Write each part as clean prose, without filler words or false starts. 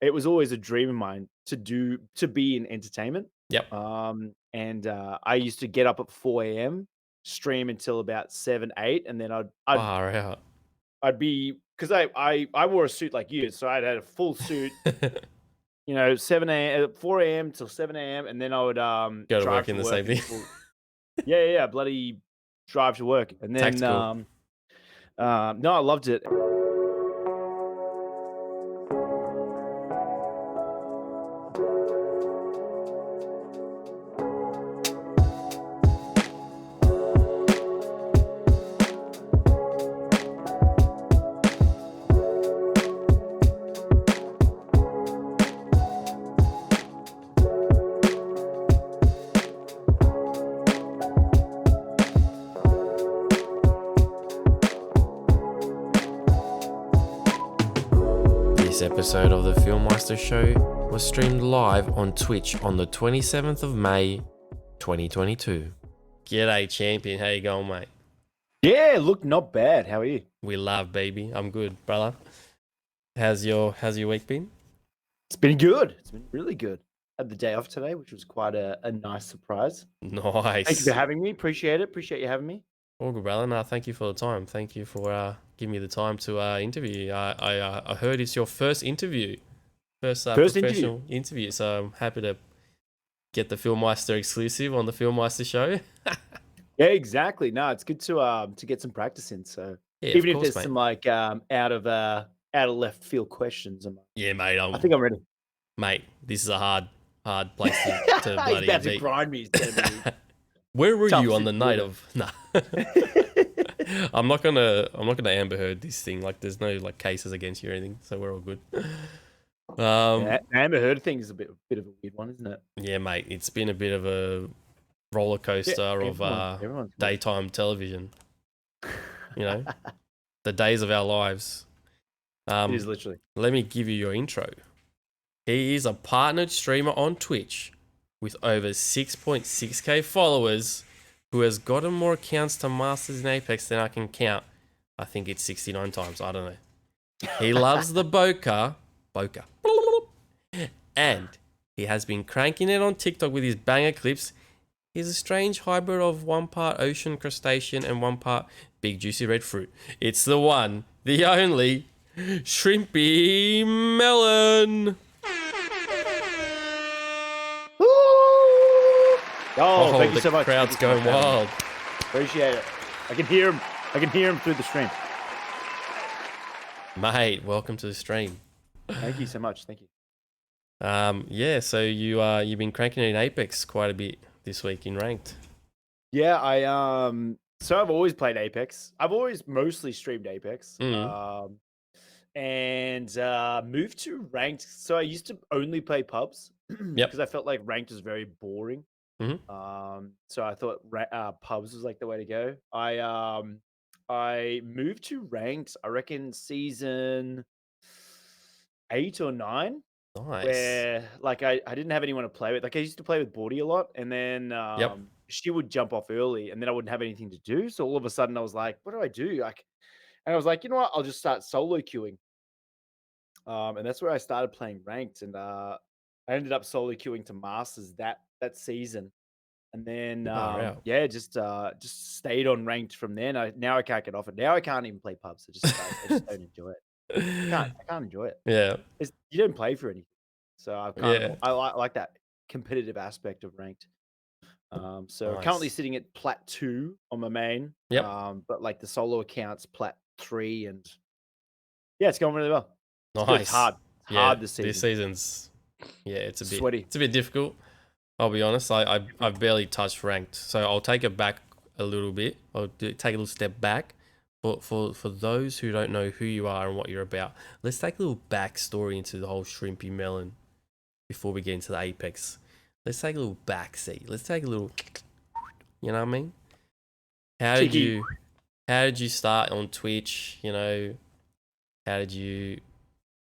it was always a dream of mine to be in entertainment. Yep. And I used to get up at 4 a.m., stream until about 7, 8, and then Far out. I'd be because I wore a suit like you, so I'd had a full suit, 4 a.m. till 7 a.m., and then I would Go to drive work to in the work same in thing. full. Yeah, yeah, yeah, bloody drive to work, and then Tactical. no, I loved it. This episode of the PHILMYSTER Show was streamed live on Twitch on the 27th of May, 2022. G'day, champion. How you going, mate? Yeah, look, not bad. How are you? We love, baby. I'm good, brother. How's your week been? It's been good. It's been really good. Had the day off today, which was quite a nice surprise. Thank you for Nice. having me. Appreciate it. Appreciate you having me. All good, brother. No, thank you for the time. Thank you for giving me the time to interview. I heard it's your first interview, first First interview. professional interview. So I'm happy to get the PHILMYSTER exclusive on the PHILMYSTER Show. Yeah, exactly. No, it's good to get some practice in. So Yeah, of even if course, there's mate. some like out of left field questions, Yeah, mate. I think I'm ready. Mate, this is a hard place to He's bloody about to beat. grind me. He's telling me. Where were Tough you on the night situation. of? Nah. I'm not gonna Amber Heard this thing. Like, there's no like cases against you or anything, so we're all good. Yeah, Amber Heard thing is a bit of a weird one, isn't it? Yeah, mate. It's been a bit of a roller coaster of Everyone's daytime television. You know, the days of our lives. It is literally. Let me give you your intro. He is a partnered streamer on Twitch with over 6.6k followers who has gotten more accounts to Masters in Apex than I can count. I think it's 69 times. I don't know. He loves the bokeh. And he has been cranking it on TikTok with his banger clips. He's a strange hybrid of one part ocean crustacean and one part big juicy red fruit. It's the one, the only, ShrimpyMelon. Oh, thank you so much. Crowd's going wild. Appreciate it. I can hear him. Through the stream. Mate, welcome to the stream. Thank you so much. Thank you. Yeah, so you've been cranking it in Apex quite a bit this week in ranked. Yeah, so I've always played Apex. I've always mostly streamed Apex. And moved to ranked. So I used to only play pubs because I felt like ranked was very boring. So I thought pubs was like the way to go. I moved to ranked, I reckon season 8 or 9, Nice. where like I didn't have anyone to play with. Like I used to play with Bordy a lot, and then she would jump off early, and then I wouldn't have anything to do. So all of a sudden I was like, what do I do? Like, and I was like, you know what? I'll just start solo queuing. And that's where I started playing ranked, and I ended up solo queuing to masters that season. And then yeah, just stayed on ranked from there. Now I can't get off it. Now I can't even play pubs. I just don't enjoy it. I can't enjoy it. Yeah. You don't play for anything. So I like that competitive aspect of ranked. So currently Nice. sitting at plat 2 on my main. Yep. But like the solo accounts plat 3, and yeah, it's going really well. Nice. It's hard. It's hard this season. This season's it's a bit sweaty. It's a bit difficult. I'll be honest. I've barely touched ranked, so I'll take it back a little bit. I'll take a little step back. For those who don't know who you are and what you're about, let's take a little backstory into the whole ShrimpyMelon before we get into the Apex. Let's take a little backseat. Let's take a little, you know what I mean? How did you start on Twitch? You know,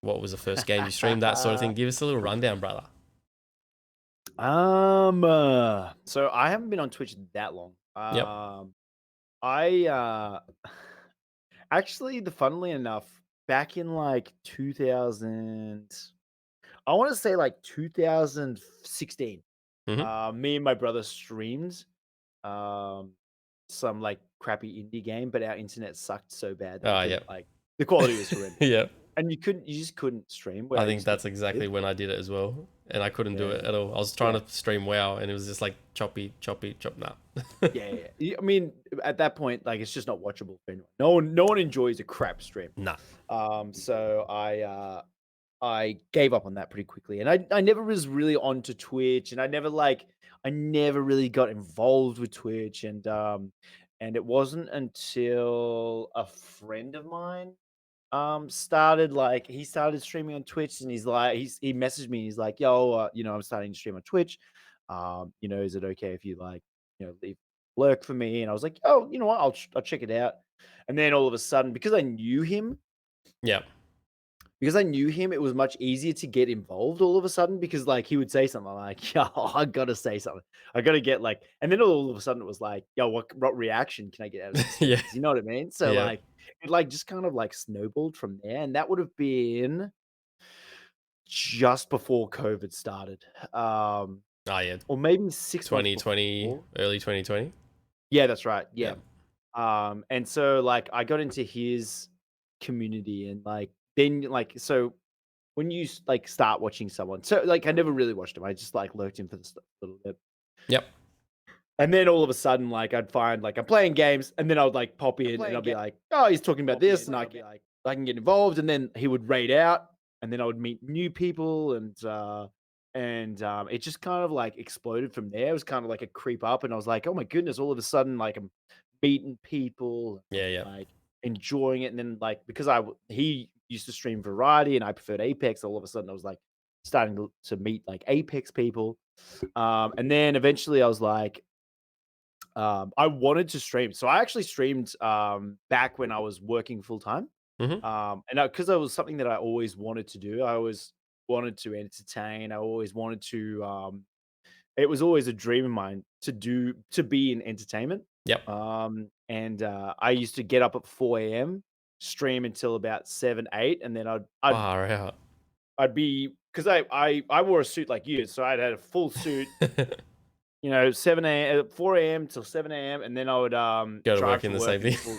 what was the first game you streamed? That sort of thing. Give us a little rundown, brother. So I haven't been on Twitch that long. Yep. I actually, funnily enough, back in like 2000, I want to say like 2016. Hmm. Me and my brother streamed um, some like crappy indie game, but our internet sucked so bad that we Oh, couldn't yep. like the quality was horrendous, Yep. and you just couldn't stream where I I think used to that's exactly live. when I did it as well, and I couldn't do Yeah, it at all. I was trying yeah, to stream WoW, and it was just like choppy, choppy, chop. Nah. I mean, at that point, like it's just not watchable for anyone. No one enjoys a crap stream. Nah. So I gave up on that pretty quickly, and I never was really onto Twitch, and I never really got involved with Twitch, and it wasn't until a friend of mine he started streaming on Twitch, and he messaged me, and he's like, "Yo, I'm starting to stream on Twitch. Is it okay if you leave lurk for me?" And I was like, "Oh, you know what? I'll check it out." And then all of a sudden, Yep. because I knew him, it was much easier to get involved all of a sudden because like he would say something like, "Yo, I gotta say something. I gotta get like," and then all of a sudden it was like, "Yo, what reaction can I get out of these Yeah. things?" You know what I mean? So Yep. like it like just kind of like snowballed from there, and that would have been just before COVID started, Oh, yeah. or maybe 6 months 2020, before. early 2020. Yeah, that's right. Yeah. Yep. And so like I got into his community, and like then like so when you like start watching someone, so like I never really watched him. I just like lurked in for the little bit, Yep. and then all of a sudden, like I'd find like I'm playing games, and then I would like pop in, and I'll be like, "Oh, he's talking about this," and I can get involved, and then he would raid out, and then I would meet new people, and it just kind of like exploded from there. It was kind of like a creep up, and I was like, "Oh my goodness!" All of a sudden, like I'm meeting people, Yeah. Yep. like enjoying it, and then like because he used to stream variety, and I preferred Apex. All of a sudden, I was like starting to meet like Apex people, and then eventually I was like, I wanted to stream. So I actually streamed back when I was working full time. Hmm. And because it was something that I always wanted to do. I always wanted to entertain. I always wanted to it was always a dream of mine to be in entertainment. Yep. And I used to get up at 4 a.m., stream until about 7, 8, and then Far out. I'd be because I wore a suit like you, so I'd had a full suit, 4 a.m. till 7 a.m., and then I would, Go to drive work in to the work same thing. until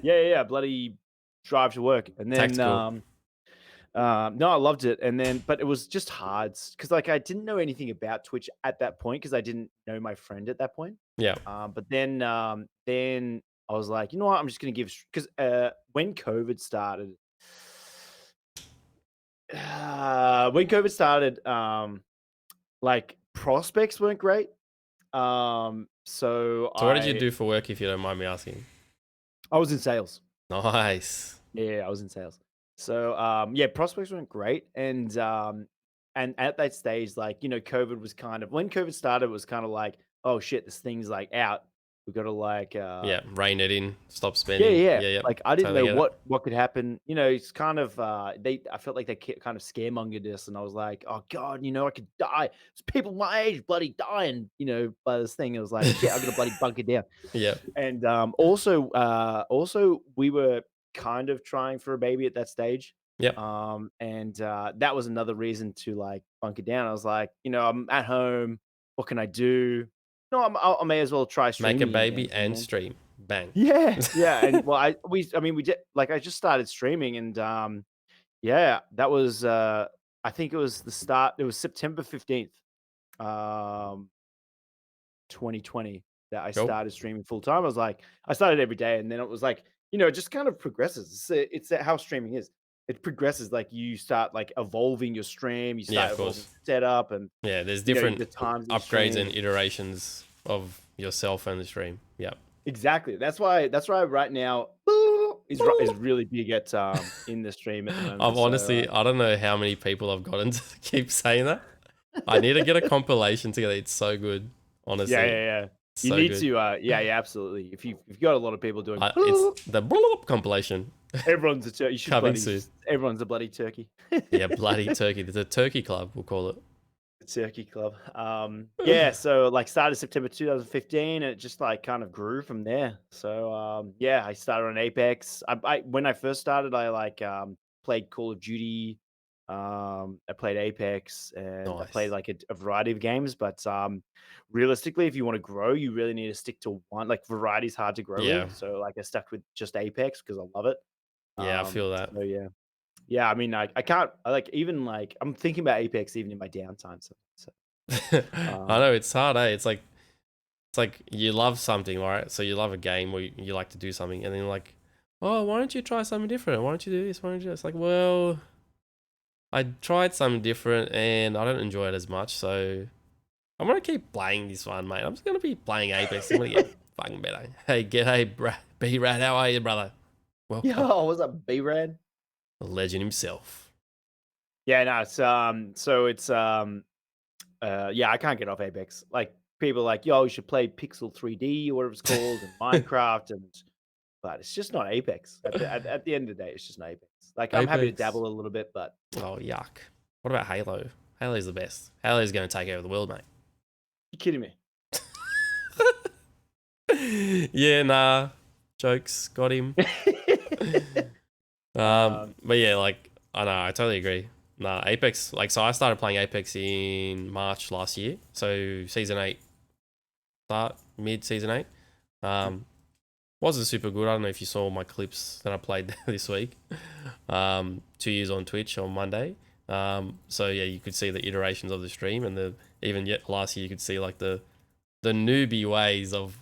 yeah, bloody drive to work, and then, Tactical. no, I loved it, and then but it was just hard because like, I didn't know anything about Twitch at that point because I didn't know my friend at that point, Yeah. but then I was like, "You know what? I'm just gonna give," because when COVID started like, prospects weren't great, so So what did you I do for work, if you don't mind me asking? I was in sales. Nice. Yeah, I was in sales. So, yeah, prospects weren't great, and at that stage, like, COVID was kind of when COVID started, it was kinda like, "Oh, shit, this thing's, like, out. We gotta, like, Yeah. Rein it in. Stop yeah, spending. yeah, yeah. Yeah. Yep. Like, I didn't Totally know get it. what could happen. It's kind of, I felt like they kind of scaremongered us, and I was like, "Oh god, I could die. There's people my age bloody dying, by this thing." It was like, "Shit, I gotta bloody bunker down." Yep. And, also, we were kind of trying for a baby at that stage, Yep. and, that was another reason to, like, bunker down. I was like, "I'm at home. What can I do? No, I may as well try Make a streaming again," baby and stream. Bang. Yeah, yeah, and, well, I mean, we did like, I just started streaming, and, yeah, that was, I think it was September 15th, um 2020 that I Cool. started streaming full time. I started every day, and then it was like, it just kind of progresses. It's how streaming is. It progresses. Like you start like evolving your stream, you Yeah, start of evolving course. setup, and Yeah, there's different the times that you upgrades stream. and iterations of yourself and the stream. Yep. Exactly. That's why right now is really big at in the stream at the I've moment. So honestly, I don't know how many people I've gotten to keep saying that. I need to get a compilation together. It's so good. yeah, Honestly, yeah, yeah. You so need good. to Mm. yeah, absolutely. If you got a lot of people doing It's the compilation everyone's a turkey. You should coming bloody soon. everyone's a bloody turkey. Yeah, bloody turkey. There's a turkey club, we'll call it. The Turkey Club. Yeah, so like started September 2015, and it just like kind of grew from there. So yeah, I started on Apex. I when I first started, I like played Call of Duty. I played Apex, and I played Nice. like a variety of games. But realistically, if you want to grow, you really need to stick to one. Like variety is hard to grow Yeah. with. So like I stuck with just Apex because I love it. Yeah, I feel that. So yeah. I mean, I can't. I like even like I'm thinking about Apex even in my downtime. So I um, know it's hard, eh? It's like you love something, right? So you love a game where you like to do something, and then like, oh, why don't you try something different? Why don't you do this? Why don't you do this? It's like, well, I tried something different and I don't enjoy it as much, so I'm gonna keep playing this one, mate. I'm just gonna be playing Apex. I'm gonna get fucking better. Hey, B-Rad, how are you, brother? Welcome, yo, what's up, B-Rad? the legend himself. Yeah, no, yeah, I can't get off Apex. Like people are like, yo, you should play Pixel 3D or whatever it's called and Minecraft but it's just not Apex. At the end of the day, it's just not Apex. Like I'm happy to Apex. dabble a little bit, but Oh, yuck. What about Halo? Halo's the best. Halo's gonna take over the world, mate. you kidding me? Yeah, nah. Jokes. Got him. But yeah, like I know, I totally agree. Nah, Apex. Like, so I started playing Apex in March last year. So season 8 start, mid season 8. Wasn't super good. I don't know if you saw my clips that I played this week. 2 years on Twitch on Monday. So yeah, you could see the iterations of the stream, and even yet last year you could see like the newbie ways of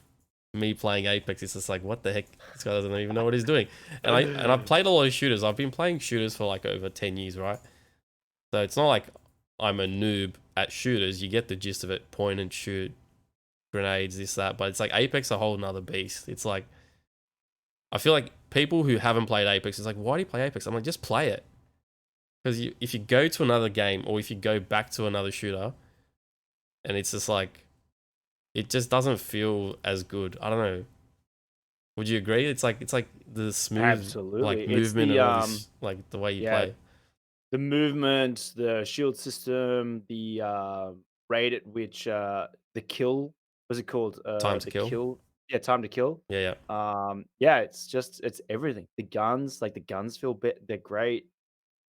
me playing Apex. It's just like, what the heck? This guy doesn't even know what he's doing. And I've played a lot of shooters. I've been playing shooters for like over 10 years, right? So it's not like I'm a noob at shooters. You get the gist of it. Point and shoot, grenades, this, that. But it's like Apex a whole nother beast. It's like, I feel like people who haven't played Apex, it's like, why do you play Apex? I'm like, just play it. Because if you go to another game or if you go back to another shooter, and it's just like, it just doesn't feel as good. I don't know. Would you agree? It's like the smooth like Absolutely. It's movement and all this, like the way you yeah, play. the movement, the shield system, the rate at which the kill what's it called? Time to The kill. kill, yeah, time to kill. Yeah, yeah. Yeah, it's everything. The guns, like the guns feel they're great.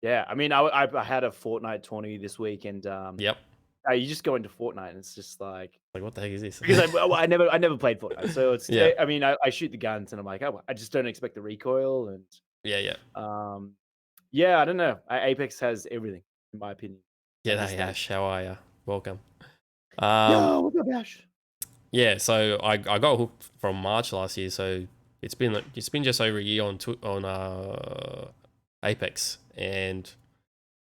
Yeah, I mean, I had a Fortnite tourney this week, and Yep. you just go into Fortnite, and it's just like Like, what the heck is this? because I never played Fortnite, so Yeah. I mean, I shoot the guns, and I'm like, oh, I just don't expect the recoil, and Yeah, yeah. um, yeah, I don't know. Apex has everything, in my opinion, at this G'day, stage. Ash. How are ya? Welcome. Um, Yo, what's up, Ash? yeah. So I got hooked from March last year. So it's been just over a year on Apex, and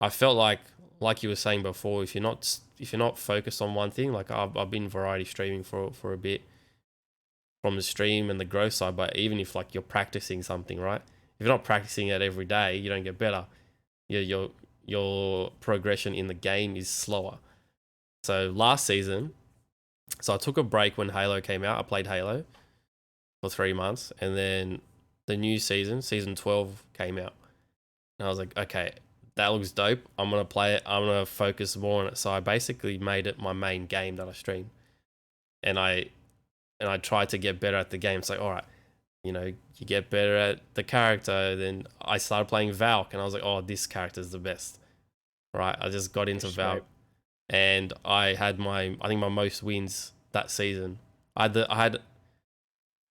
I felt like you were saying before, if you're not focused on one thing, like I've been variety streaming for a bit from the stream and the growth side, but even if like you're practicing something, right? If you're not practicing it every day, you don't get better. Your progression in the game is slower. So last season, so I took a break when Halo came out. I played Halo for 3 months, and then the new season 12 came out. And I was like, okay, that looks dope. I'm gonna play it. I'm gonna focus more on it. So I basically made it my main game that I stream, and I tried to get better at the game. It's like, all right, you get better at the character. Then I started playing Valk, and I was like, oh, this character is the best. Right? I just got into Valk, Straight. and I think my most wins that season. I had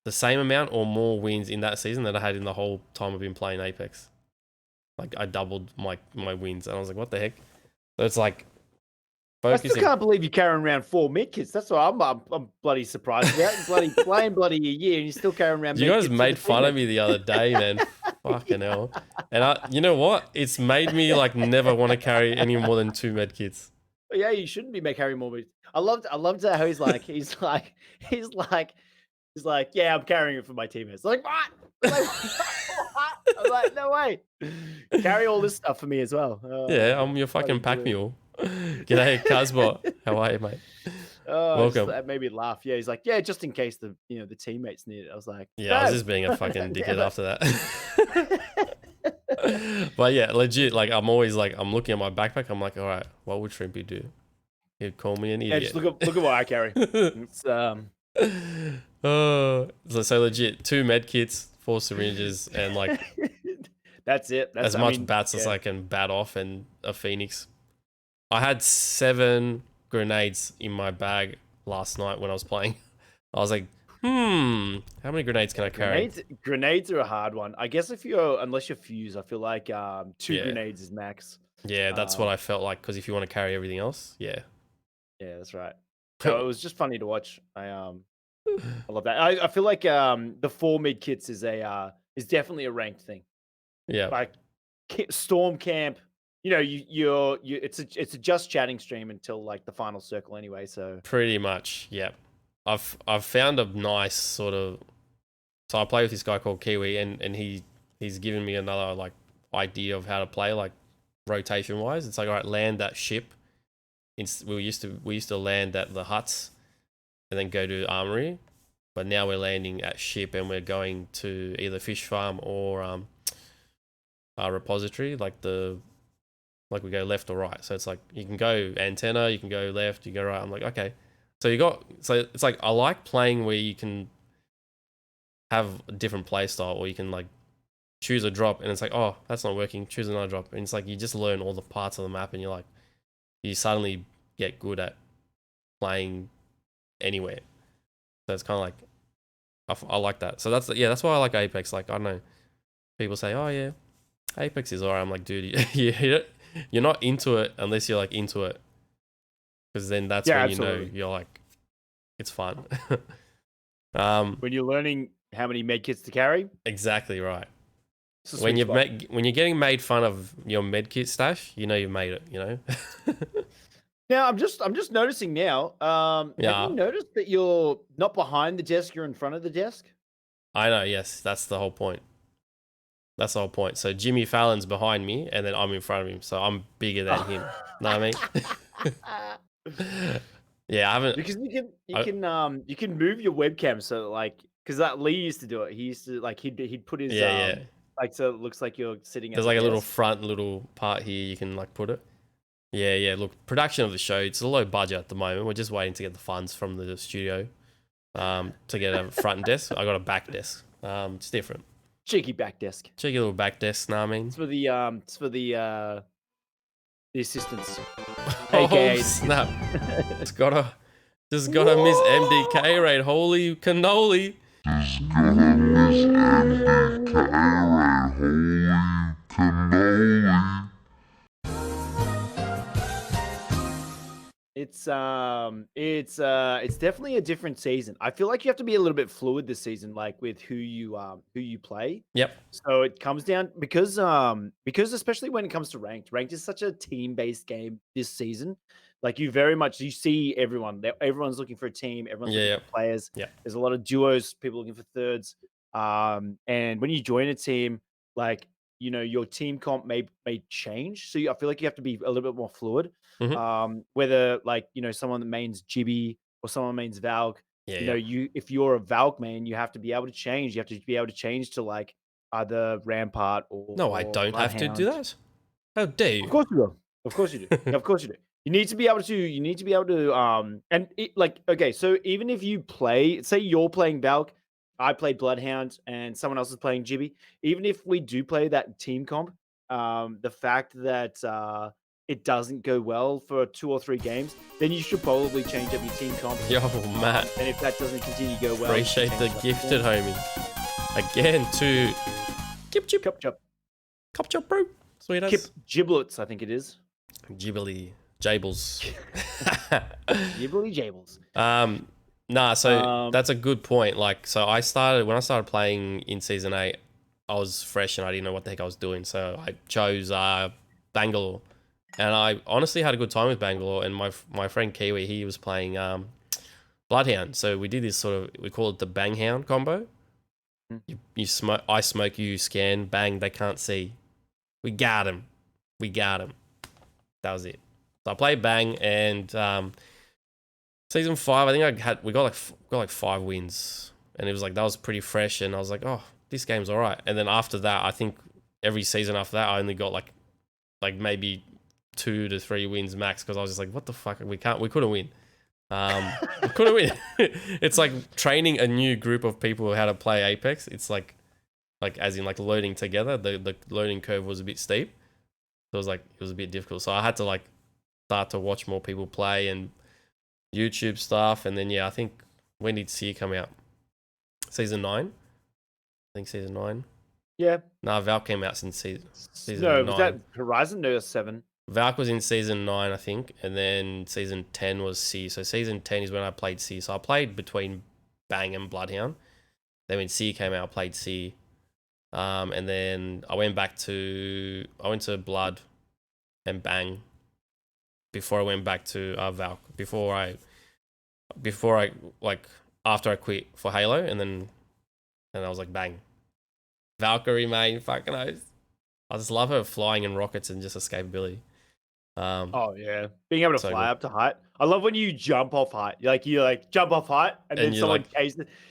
the same amount or more wins in that season that I had in the whole time I've been playing Apex. Like I doubled my wins, and I was like, what the heck? So it's like I still focusing. can't believe you're carrying around 4 med kits. That's what I'm bloody surprised about. You're bloody playing bloody a year, and you're still carrying around You med guys kits for the made fun of teammates. me the other day, man. Fucking hell. And you know what? It's made me like never want to carry any more than 2 med kits. Yeah, you shouldn't be carrying more med. I loved how he's like, yeah, I'm carrying it for my teammates. Like what? I'm like, what? I'm like, no way. Carry all this stuff for me as well. Yeah, I'm your Bloody fucking pack brilliant. mule. G'day, Kazbot. How are you, mate? Welcome. That made me laugh. Yeah, he's like, yeah, just in case the teammates need it. I was like, Yeah, I was no, just being a fucking dickhead never. after that. But yeah, legit, like I'm always like, I'm looking at my backpack, I'm like, all right, what would Shrimpy do? He'd call me an Yeah, just idiot. look at what I carry. It's Oh, so legit, 2 med kits, 4 syringes, and like That's it. As I much mean, bats as yeah. I can bat off and a phoenix. I had 7 grenades in my bag last night when I was playing. I was like, how many grenades can Yeah, I carry? grenades are a hard one. I guess unless you're fused, I feel like 2 Yeah. grenades is max. Yeah, that's what I felt like, because if you want to carry everything else, yeah. Yeah, that's right. No, it was just funny to watch. I love that. I feel like the 4 mid kits is definitely a ranked thing. Yeah, Like Storm Camp, it's a just chatting stream until like the final circle anyway. So pretty much. Yeah. I've found a nice sort of, so I play with this guy called Kiwi, and he's given me another like idea of how to play, like rotation wise. It's like, all right, land that ship. We used to land at the huts and then go to armory, but now we're landing at ship and we're going to either fish farm or our repository, like we go left or right. So it's like you can go antenna, you can go left, you go right. I'm like, okay. So it's like I like playing where you can have a different play style, or you can like choose a drop and it's like, oh, that's not working, choose another drop. And it's like you just learn all the parts of the map and you're like, you suddenly get good at playing anywhere. So it's kind of like, I like that. So that's why I like Apex. Like, I don't know, people say, oh yeah, Apex is alright. I'm like, dude, you're not into it unless you're like into it, because then that's when absolutely. you know you're like, it's fun. When you're learning how many med kits to carry, exactly right. when When you're getting made fun of your medkit stash, you know you've made it. You know. now I'm just noticing now. Have you Yeah, noticed that you're not behind the desk, you're in front of the desk? I know. Yes, that's the whole point. That's the whole point. So Jimmy Fallon's behind me, and then I'm in front of him, so I'm bigger than him. Know what I mean? Yeah, I haven't. Because you can move your webcam so like because that Lee used to do it. He used to like he'd put his Yeah. like so it looks like you're sitting at There's the like a little desk. front little part here you can like put it. Yeah. Look, production of the show, it's a low budget at the moment. We're just waiting to get the funds from the studio to get a front desk. I got a back desk. It's different. Cheeky back desk. Cheeky little back desk, know what I mean? It's for the assistants. Oh AKA snap. Just gotta miss MDK Raid. Holy cannoli. Just gotta miss MDK Raid. Holy cannoli. It's definitely a different season. I feel like you have to be a little bit fluid this season, like with who you play. Yep. So it comes down because especially when it comes to ranked is such a team-based game this season. Like you see everyone. Everyone's looking for a team, everyone's looking for players. Yeah. There's a lot of duos, people looking for thirds. And when you join a team, like your team comp may change. So I feel like you have to be a little bit more fluid. Whether like someone that mains Gibby or someone mains Valk, if you're a Valk main, you have to be able to change. You have to be able to change to like either Rampart or No, I don't have to do that. How dare you? Of course you do. Of course you do. Of course you do. You need to be able to. You need to be able to. Okay. So even if you play, say you're playing Valk, I play Bloodhound, and someone else is playing Gibby. Even if we do play that team comp, the fact that it doesn't go well for 2 or 3 games, then you should probably change up your team comp. Yo, Matt. And if that doesn't continue to go well, appreciate the gifted, homie. Again, to Kip Chip. Cup chop, bro. Sweet as. Kip Giblets, I think it is. Gibbly. Jables. Gibbly Jables. So that's a good point. Like, so when I started playing in season 8, I was fresh and I didn't know what the heck I was doing. So I chose Bangalore, and I honestly had a good time with Bangalore. And my friend Kiwi, he was playing Bloodhound. So we did this we call it the Banghound combo. You smoke, I smoke, you scan, bang, they can't see. We got him. That was it. So I played Bang, and season 5, I think we got like 5 wins, and it was like that was pretty fresh, and I was like, oh, this game's all right. And then after that, I think every season after that, I only got like maybe 2 to 3 wins max, because I was just like, what the fuck, we couldn't win. We couldn't win. It's like training a new group of people how to play Apex. It's like like as in like loading together. The learning curve was a bit steep. So it was a bit difficult. So I had to like start to watch more people play and YouTube stuff. And then yeah, I think when did Seer come out? Season 9? I think season 9. Yeah. Nah, Valk came out since season No, 9. was that Horizon? No, 7. Valk was in season 9, I think, and then season 10 was C. So season 10 is when I played C. So I played between Bang and Bloodhound. Then when C came out, I played C. And then I went to Blood and Bang before I went back to Valk. Before I like after I quit for Halo, and I was like Bang. Valkyrie main, fucking knows. I just love her flying in rockets and just escapability. Oh yeah, being able to So fly good. up to height. I love when you jump off height. You like jump off height, and then And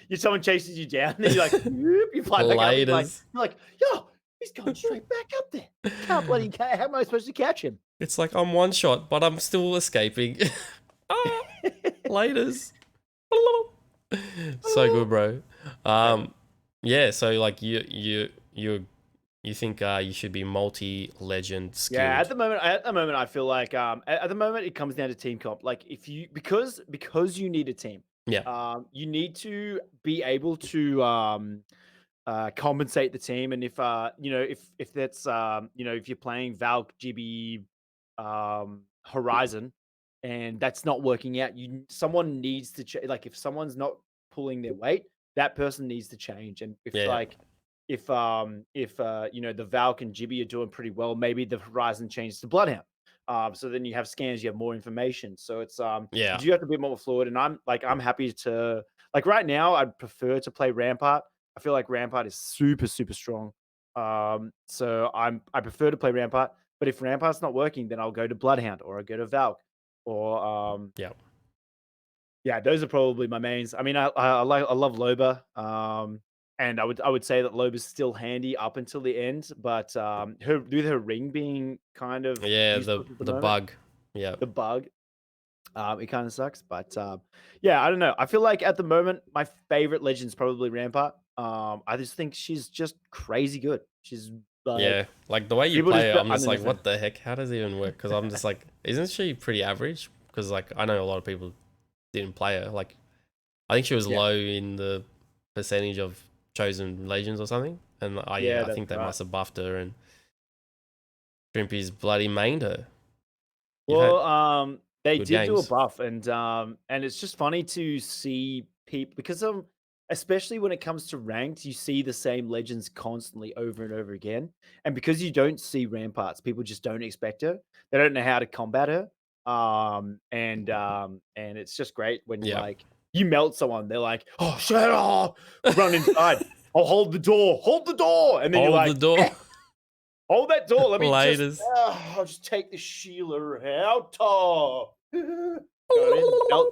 you're someone chases you down, and then you like whoop, you fly back up. Laters. You're like, yo, he's going straight back up there. Can't bloody how am I supposed to catch him? It's like I'm one shot, but I'm still escaping. Ah, laters. So good, bro. Yeah. So like you think you should be multi-legend skilled. Yeah, at the moment, I feel like at the moment it comes down to team comp. Like if you because you need a team. Yeah. You need to be able to compensate the team, and if if that's if you're playing Valk, Gibby, Horizon, and that's not working out, someone needs to like if someone's not pulling their weight, that person needs to change. And if Yeah. the Valk and Gibby are doing pretty well, maybe the Horizon changes to Bloodhound. So then you have scans, you have more information. So it's Yeah. you have to be more fluid. And I'm happy to like right now. I'd prefer to play Rampart. I feel like Rampart is super super strong. So I prefer to play Rampart. But if Rampart's not working, then I'll go to Bloodhound or I'll go to Valk or Yeah. yeah, those are probably my mains. I mean, I love Loba. And I would say that Loba's still handy up until the end, but her ring being kind of Yeah. useless at the The moment, bug. Yeah. the bug, it kind of sucks. But yeah, I don't know. I feel like at the moment my favorite legend's probably Rampart. I just think she's just crazy good. She's Yeah. like Like the way you people play just it, I'm just like, understand. what the heck? How does it even work? Because I'm just like, isn't she pretty average? Because like I know a lot of people didn't play her. Like I think she was Yeah, low in the percentage of chosen legends or something. And yeah, I that's think they right. must have buffed her, and Shrimpy's bloody mained her. You've Well, had they good did do a games. buff, and it's just funny to see people because especially when it comes to ranked, you see the same legends constantly over and over again, and because you don't see ramparts, people just don't expect her. They don't know how to combat her, and it's just great when Yeah. like you melt someone, they're like, "Oh, shut up, run inside." I'll hold the door, and then you're Hold the like, door. hold that door. Laters. I'll just take the Sheila out. Oh. Go in,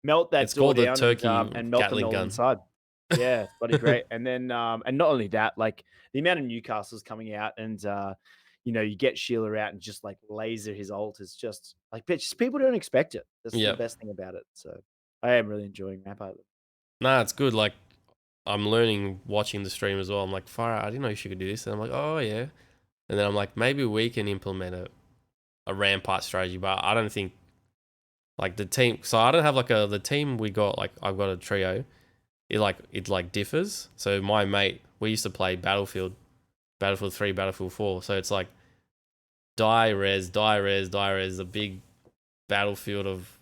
melt that It's door called the down turkey and melt them Gatling all gun. inside. Yeah, it's bloody great. And then, and not only that, like the amount of Newcastle's coming out and, you get Sheila out and just like laser his ult is just like, bitch, people don't expect it. That's the Yeah. best thing about it. So I am really enjoying Rampart. Nah, it's good. Like I'm learning watching the stream as well. I'm like, far out, I didn't know you could do this. And I'm like, oh yeah. And then I'm like, maybe we can implement a rampart strategy, but I don't think like the team. So I don't have like the team we got. Like I've got a trio. It differs. So my mate, we used to play Battlefield 3, Battlefield 4. So it's like die res, die res, die res. A big battlefield of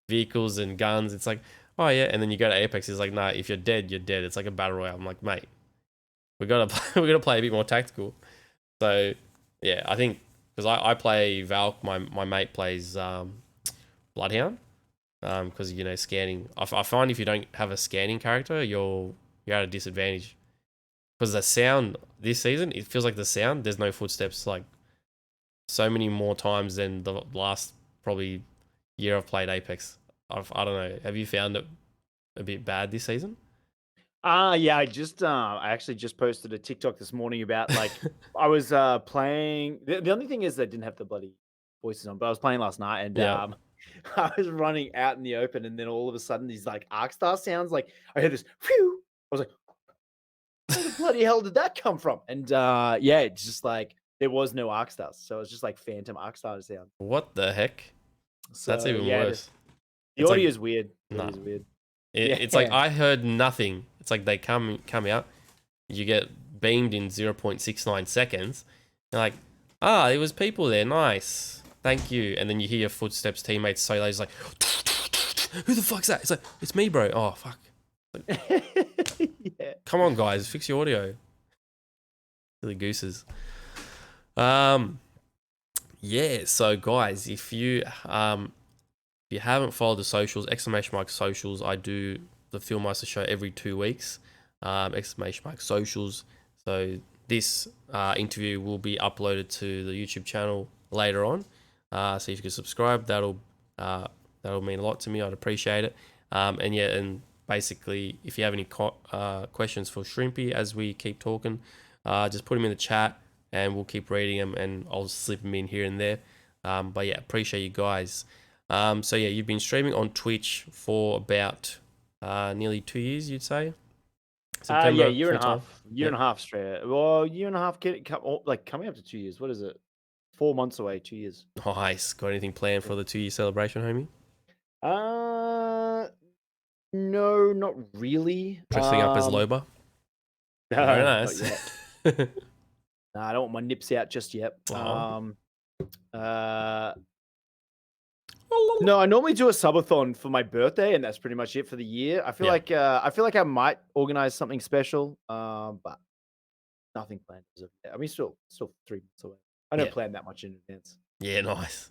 vehicles and guns. It's like, oh yeah. And then you go to Apex. It's like, nah, if you're dead, you're dead. It's like a battle royale. I'm like, mate, we gotta play a bit more tactical. So yeah, I think because I play Valk, my mate plays Bloodhound. Because scanning. I find if you don't have a scanning character, you're at a disadvantage. Because the sound this season, it feels like the sound. There's no footsteps like so many more times than the last probably year I've played Apex. I don't know. Have you found it a bit bad this season? Yeah, I actually just posted a TikTok this morning about like I was playing. The only thing is they didn't have the bloody voices on, but I was playing last night and Yeah. I was running out in the open, and then all of a sudden these like arc star sounds like I heard this. Phew! I was like, where the bloody hell did that come from? And yeah, it's just like there was no arc stars, so it's just like phantom arc stars sound. What the heck? That's So even yeah, worse. the It's audio like, is weird. The nah. audio is weird. It's like I heard nothing. It's like they come out, you get beamed in 0.69 seconds. You're like, it was people there. Nice. Thank you. And then you hear your footsteps, teammates so loud. It's like, who the fuck's that? It's like, it's me, bro. Oh, fuck. Yeah. Come on, guys. Fix your audio. Silly gooses. Yeah, so guys, if you haven't followed the socials, !socials, I do the PHILMYSTER show every 2 weeks. !socials. So this interview will be uploaded to the YouTube channel later on. So if you could subscribe, that'll mean a lot to me. I'd appreciate it. And yeah, and basically, if you have any questions for Shrimpy as we keep talking, just put them in the chat and we'll keep reading them and I'll slip them in here and there. But yeah, appreciate you guys. So yeah, you've been streaming on Twitch for about nearly 2 years, you'd say? Yeah, year and a full-time? half. Year and a half straight. Well, year and a half, like coming up to 2 years. What is it? 4 months away, 2 years. Nice. Got anything planned for the 2-year celebration, homie? No, not really. Dressing up as Loba? Very nice. Not yet. Nah, I don't want my nips out just yet. Oh. No, I normally do a subathon for my birthday, and that's pretty much it for the year. I feel like I might organize something special, but nothing planned as of yet. I mean, still 3 months away. I don't plan that much in advance. Yeah, nice.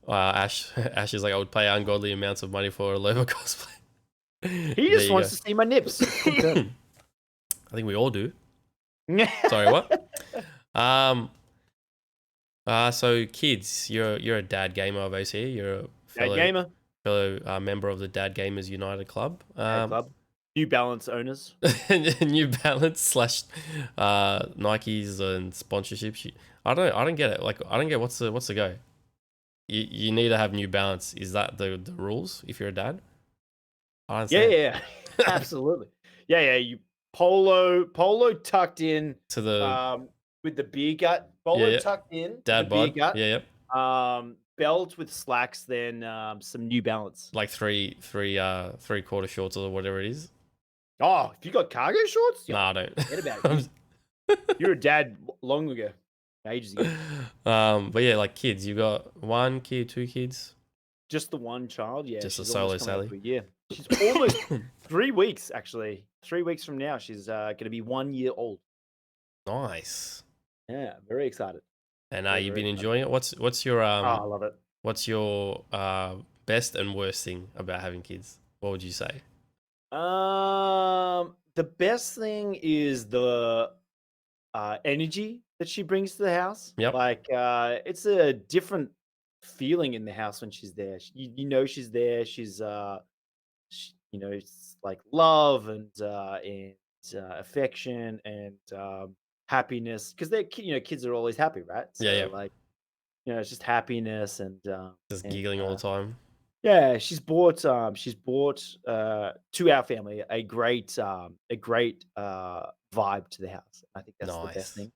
Ash is like, I would pay ungodly amounts of money for a Loba cosplay. He just wants to see my nips. I think we all do. Sorry, what? So kids, you're a dad gamer, obviously. You're a fellow member of the Dad Gamers United Club. Club. New Balance owners. New Balance / Nikes and sponsorships. I don't get it. Like, I don't get what's the go. You need to have New Balance. Is that the rules if you're a dad? Yeah. Absolutely. Yeah. You polo tucked in to the with the beer gut. Polo tucked in. Dad bod. Gut. Yeah. Belt with slacks, then some New Balance. Like three-quarter shorts or whatever it is. Oh, if you got cargo shorts? Nah, I don't. Forget about it. You're a dad long ago. Ages ago. But yeah, like kids, you got 1 kid, 2 kids? Just the one child, yeah. Just a solo Sally. Yeah. She's almost 3 weeks, actually. 3 weeks from now, she's going to be 1 year old. Nice. Yeah, very excited. And you've been enjoying it? What's your I love it. What's your best and worst thing about having kids? What would you say? The best thing is the energy that she brings to the house. Yep. Like it's a different feeling in the house when she's there. You know she's there. She's it's like love and affection and happiness, because they're kids are always happy, right? So like it's just happiness and just giggling all the time. Yeah, she's brought to our family a great vibe to the house. I think that's the best thing.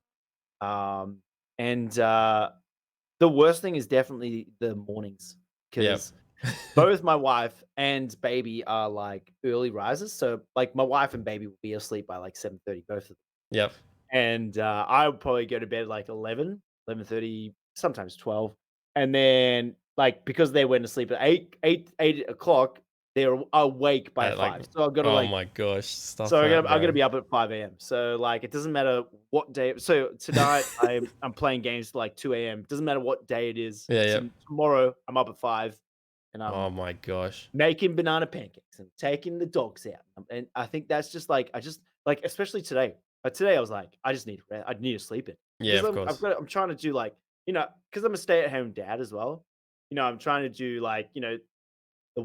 And the worst thing is definitely the mornings, because both my wife and baby are like early risers. So like my wife and baby will be asleep by like 7:30, both of them. Yep. And I would probably go to bed like 11:30, sometimes 12. And then like, because they went to sleep at 8 o'clock, they're awake by 5. So I've got to oh my gosh. So I'm gonna be up at 5 a.m. So like, it doesn't matter what day. So tonight I'm playing games till like 2 a.m. Doesn't matter what day it is. Tomorrow I'm up at 5 and I'm oh my gosh, making banana pancakes and taking the dogs out. And I think that's just like, especially today. Today I was like, I just need rest. I need to sleep in. Yeah, of course. I'm trying to do like, because I'm a stay-at-home dad as well. I'm trying to do like, the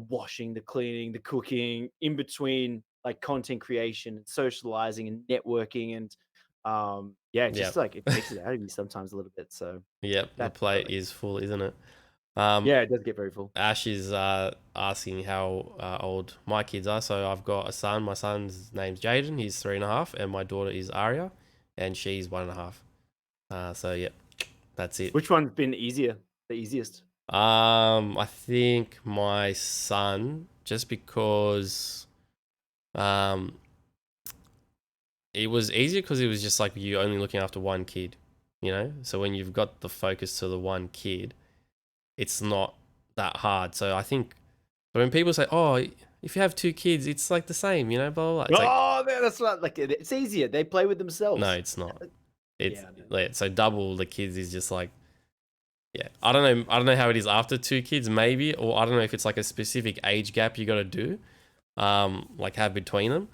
washing, the cleaning, the cooking in between like content creation and socializing and networking and like it takes it out of me sometimes a little bit. So the plate is full, isn't it? Yeah, it does get very full. Ash is asking how old my kids are. So I've got a son. My son's name's Jaden. He's 3.5, and my daughter is Aria, and she's 1.5. So yeah, that's it. Which one's been easier? The easiest? I think my son, just because it was easier because it was just like you only looking after one kid, you know? So when you've got the focus to the one kid, it's not that hard. So I think when people say, "Oh, if you have 2 kids, it's like the same," you know, blah blah blah. It's Oh, man, that's not like it's easier. They play with themselves. no, it's not. It's Yeah, so double the kids is just like, yeah. I don't know how it is after 2 kids, maybe, or I don't know if it's like a specific age gap you got to do, like have between them.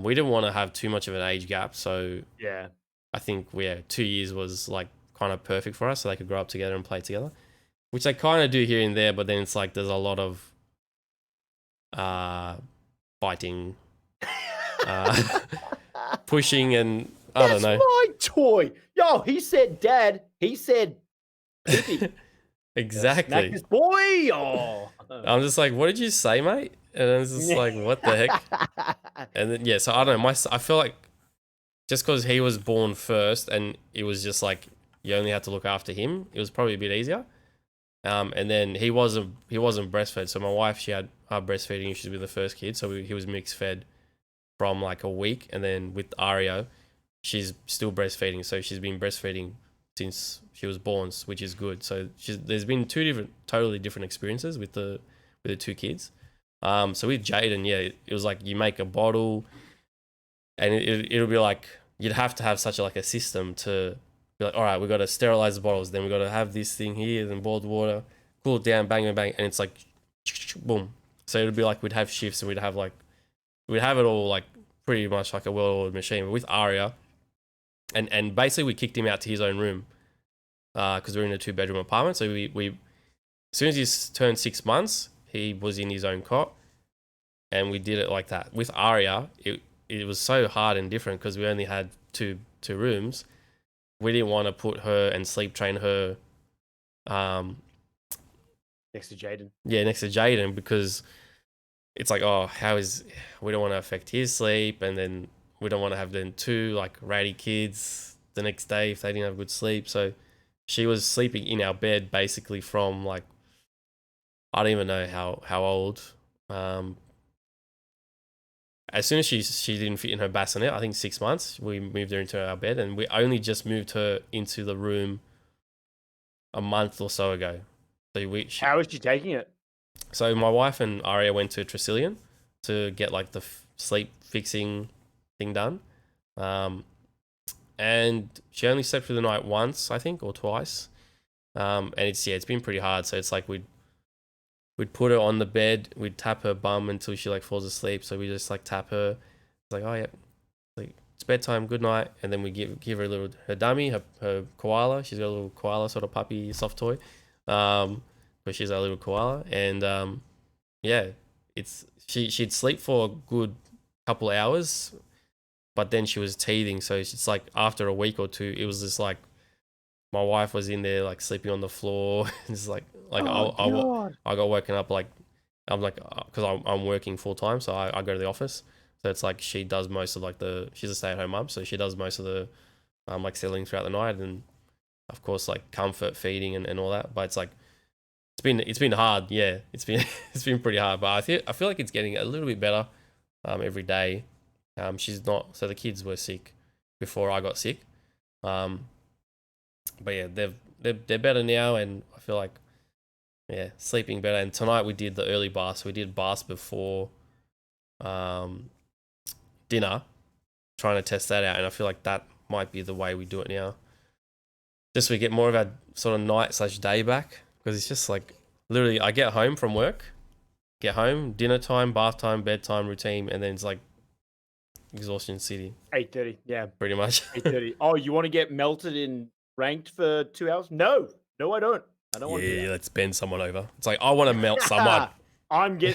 We didn't want to have too much of an age gap, so yeah. I think 2 years was like kind of perfect for us, so they could grow up together and play together, which they kind of do here and there. But then it's like there's a lot of fighting, pushing, and I don't know. That's my toy. Yo, he said dad. He said pippy. Exactly. Smack this boy. Oh. I'm just like, what did you say, mate? And it's just like, what the heck? And then, yeah, so I don't know. I feel like just because he was born first and it was just like you only had to look after him, it was probably a bit easier. And then he wasn't breastfed. So my wife, she had breastfeeding issues with the first kid, so he was mixed fed from like a week, and then with Ario, she's still breastfeeding. So she's been breastfeeding since she was born, which is good. So there's been totally different experiences with the 2 kids. So with Jaden, yeah, it was like you make a bottle, and it'll be like you'd have to have such a system to be like, all right, we got to sterilize the bottles, then we got to have this thing here, then boil the water, cool it down, bang, bang, bang, and it's like boom. So it'd be like we'd have shifts, and we'd have it all like pretty much like a well-oiled machine. But with Aria, and basically we kicked him out to his own room because we're in a 2-bedroom apartment. So we as soon as he turned 6 months, he was in his own cot, and we did it like that. With Aria, it was so hard and different because we only had two rooms. We didn't want to put her and sleep train her Next to Jaden. Yeah, next to Jaden, because it's like, oh, we don't want to affect his sleep, and then we don't want to have then 2 like ratty kids the next day if they didn't have good sleep. So she was sleeping in our bed basically from like, I don't even know how old. As soon as she didn't fit in her bassinet, I think 6 months, we moved her into our bed, and we only just moved her into the room a month or so ago. So how is she taking it? So my wife and Aria went to Tresillian to get like the sleep fixing thing done, and she only slept through the night once, I think, or twice, and it's been pretty hard. So it's like we'd put her on the bed, we'd tap her bum until she like falls asleep. So we just like tap her, it's like, oh yeah, like it's bedtime, good night, and then we give her her dummy, her koala. She's got a little koala sort of puppy soft toy, but she's a little koala, and yeah, she'd sleep for a good couple hours, but then she was teething. So it's like after a week or 2, it was just like my wife was in there like sleeping on the floor. It's like I got woken up like I'm like because I'm working full time, so I go to the office. So it's like she does most of like she's a stay-at-home mum, so she does most of the like settling throughout the night, and of course like comfort feeding and all that. But it's like it's been hard. Yeah, it's been pretty hard, but I feel like it's getting a little bit better every day. She's not, so the kids were sick before I got sick, but yeah, they're better now, and I feel like sleeping better. And tonight we did the early bath. So we did baths before dinner, trying to test that out, and I feel like that might be the way we do it now. Just so we get more of our sort of night/day back, because it's just like literally I get home from work, dinner time, bath time, bedtime routine, and then it's like exhaustion city. 8:30, yeah, pretty much. 8:30. Oh, you want to get melted in ranked for 2 hours? No, I don't. I don't want to. Yeah, let's bend someone over. It's like I want to melt someone.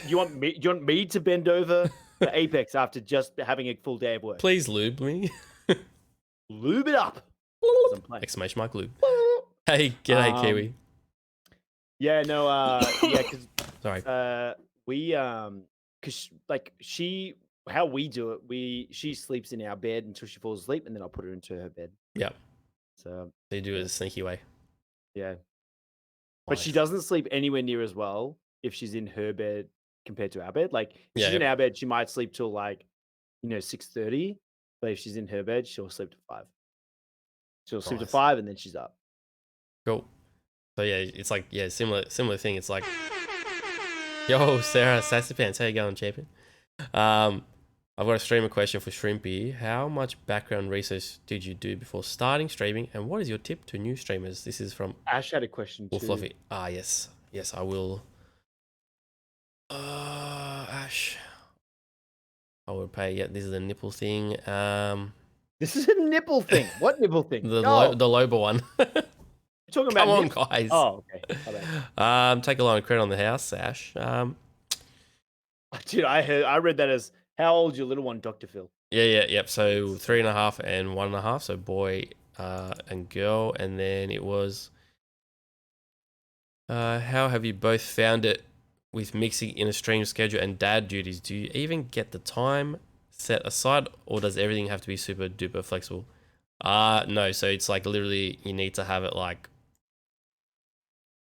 You want me to bend over for Apex after just having a full day of work? Please lube me. Lube it up. Exclamation mark lube. Hey, g'day, Kiwi. Yeah, no, yeah, because Sorry. we because like how we do it, she sleeps in our bed until she falls asleep, and then I'll put her into her bed. Yeah. So They do it yeah, a sneaky way. yeah. But she Nice. doesn't sleep anywhere near as well if she's in her bed compared to our bed. Like if Yeah. she's in Yep. our bed, she might sleep till like 6:30. But if she's in her bed, she'll sleep to 5. She'll sleep to Nice. 5 and then she's up. Cool. So yeah, it's like similar thing. It's like, yo, Sarah Sassy Pants, how you going, champion? I've got a streamer question for Shrimpy. How much background research did you do before starting streaming, and what is your tip to new streamers? This is from Ash had a question Wolf too. Fluffy. Ah, yes, I will. Ash, I will pay. Yeah, this is a nipple thing. This is a nipple thing. What nipple thing? The Oh, the Loba one. you're talking Come about on, nips. guys. Oh, okay. My bad. Take a line of credit on the house, Ash. Dude, I read that as how old's your little one, Dr. Phil? Yep. So 3.5 and 1.5. So boy, and girl, and then it was. How have you both found it with mixing in a stream schedule and dad duties? Do you even get the time set aside, or does everything have to be super duper flexible? No. So it's like literally you need to have it like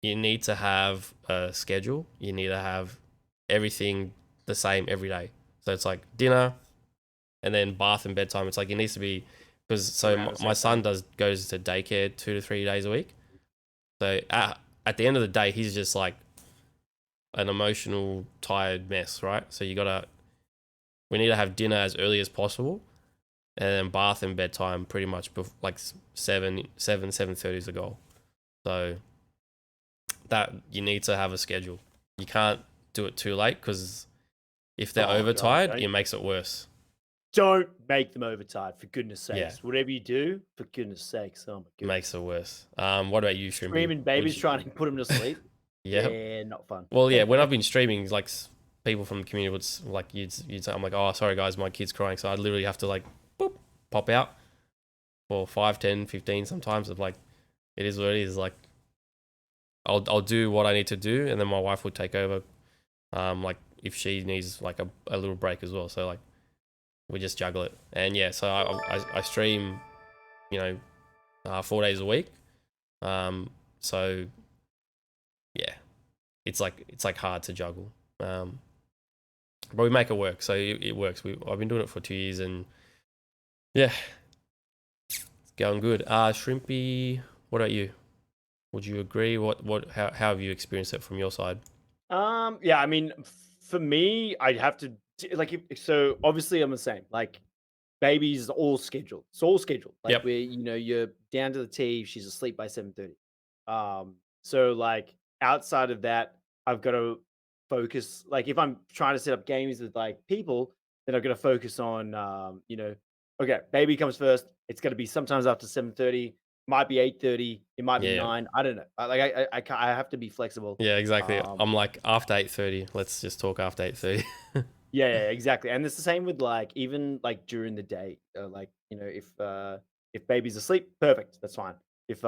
you need to have a schedule. You need to have everything the same every day. So it's like dinner, and then bath and bedtime. It's like it needs to be because so Around the my same son time. goes to daycare 2 to 3 days a week. So at the end of the day, he's just like an emotional, tired mess, right? So we need to have dinner as early as possible, and then bath and bedtime pretty much like 7:30 is the goal. So that you need to have a schedule. You can't do it too late because if they're Oh god, overtired, it makes it worse. don't make them overtired, for goodness Yeah, sakes. Whatever you do, for goodness sakes. Oh my it god. makes it worse. What about you, Shrimpy? Screaming Would babies you? trying to put them to sleep. Yeah. Yeah, not fun. Well, yeah. When I've been streaming, like people from the community would like you'd say, I'm like, oh, sorry guys, my kid's crying, so I'd literally have to like, boop, pop out for 5, 10, 15 sometimes. Of like, it is what it is. Like, I'll do what I need to do, and then my wife would take over. Like if she needs like a little break as well. So like, we just juggle it, and yeah. So I stream, you know, 4 days a week. So yeah, it's like hard to juggle. But we make it work, so it works. I've been doing it for 2 years, and yeah, it's going good. Shrimpy, what about you? Would you agree? How have you experienced it from your side? Yeah, I mean, for me, I'd have to like so obviously I'm the same. Like baby's all scheduled. It's all scheduled. Like Yep. where you're down to the T, she's asleep by 7:30. So like outside of that, I've got to focus. Like if I'm trying to set up games with like people, then I've got to focus on okay, baby comes first. It's gonna be sometimes after 7:30, might be 8:30, it might be Yeah. 9. I don't know. Like I have to be flexible. Yeah. Exactly. Um I'm like after 8:30. Let's just talk after 8:30. Yeah, exactly. And it's the same with like even like during the day. Like, if baby's asleep, perfect. That's fine. If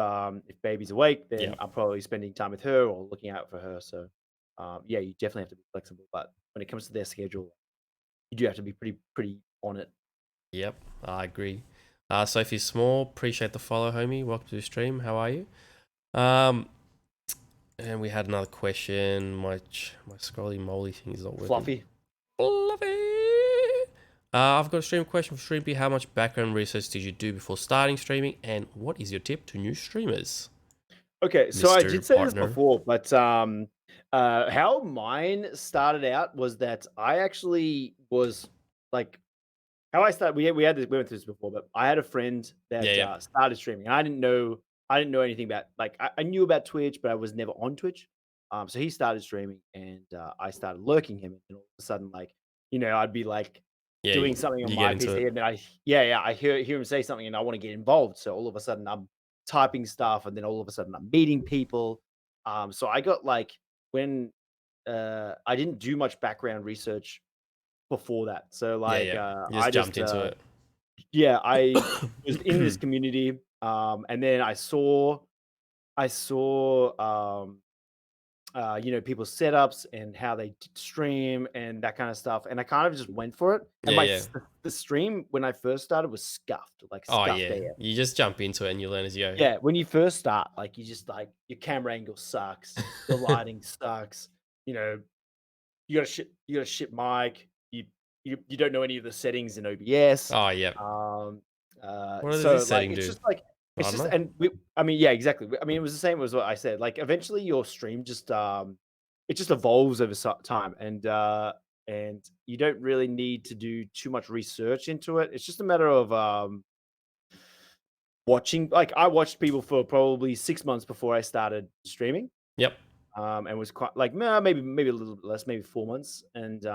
baby's awake, then Yeah. I'm probably spending time with her or looking out for her. So yeah, you definitely have to be flexible. But when it comes to their schedule, you do have to be pretty on it. Yep. I agree. Sophie Small, appreciate the follow, homie. Welcome to the stream. How are you? Um, and we had another question. My scrolly moly thing is not working. Fluffy. Fluffy. I've got a stream question for Shrimpy. How much background research did you do before starting streaming, and what is your tip to new streamers, Okay, so I Mr. did say this Partner? before, but how mine started out was that I actually was like how I started. We went through this before, but I had a friend Yeah, that yeah, started streaming, and I didn't know anything about like I knew about Twitch, but I was never on Twitch. So he started streaming, and I started lurking him, and all of a sudden, like I'd be like yeah. doing something on You get my into PC, it. and then I hear him say something, and I want to get involved. So all of a sudden, I'm typing stuff, and then all of a sudden, I'm meeting people. So I got like when I didn't do much background research before that. So Yeah, like yeah. You I just just jumped into it. yeah, I was in this community and then I saw people's setups and how they stream and that kind of stuff. And I kind of just went for it. And Yeah, yeah. the stream when I first started was scuffed, like Oh scuffed yeah. AF. You just jump into it and you learn as you go. Yeah, when you first start, like you just like your camera angle sucks, the lighting sucks. You know, you got a shit mic. You don't know any of the settings in OBS. Oh yeah. Um, What does so this like setting do? I it's don't just know. and we, I mean yeah exactly. I mean it was the same as what I said. Like eventually your stream just it just evolves over time and you don't really need to do too much research into it. It's just a matter of watching. Like I watched people for probably 6 months before I started streaming Yep. and was quite like maybe a little bit less, maybe 4 months, and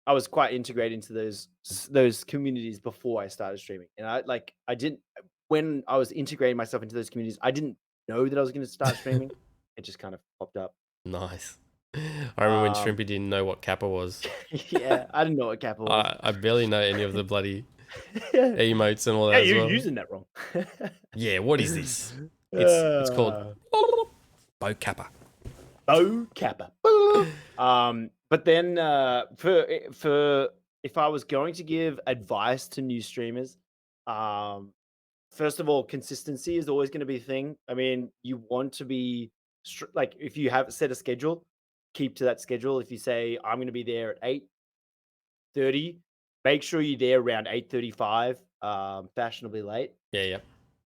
I was quite integrated into those communities before I started streaming, and I didn't when I was integrating myself into those communities, I didn't know that I was going to start streaming. It just kind of popped up. Nice. I remember when Um, Shrimpy didn't know what Kappa was. yeah, I didn't know what Kappa was. I barely know any of the bloody Yeah, emotes and all that as you're well. using that wrong. Yeah, what is this? It's called uh, Bo Kappa. Bo Kappa. But then for if I was going to give advice to new streamers, um, first of all, consistency is always going to be a thing. I mean, you want to be like if you have set a schedule, keep to that schedule. If you say I'm going to be there at 8:30, make sure you're there around 8:35, fashionably late, Yeah,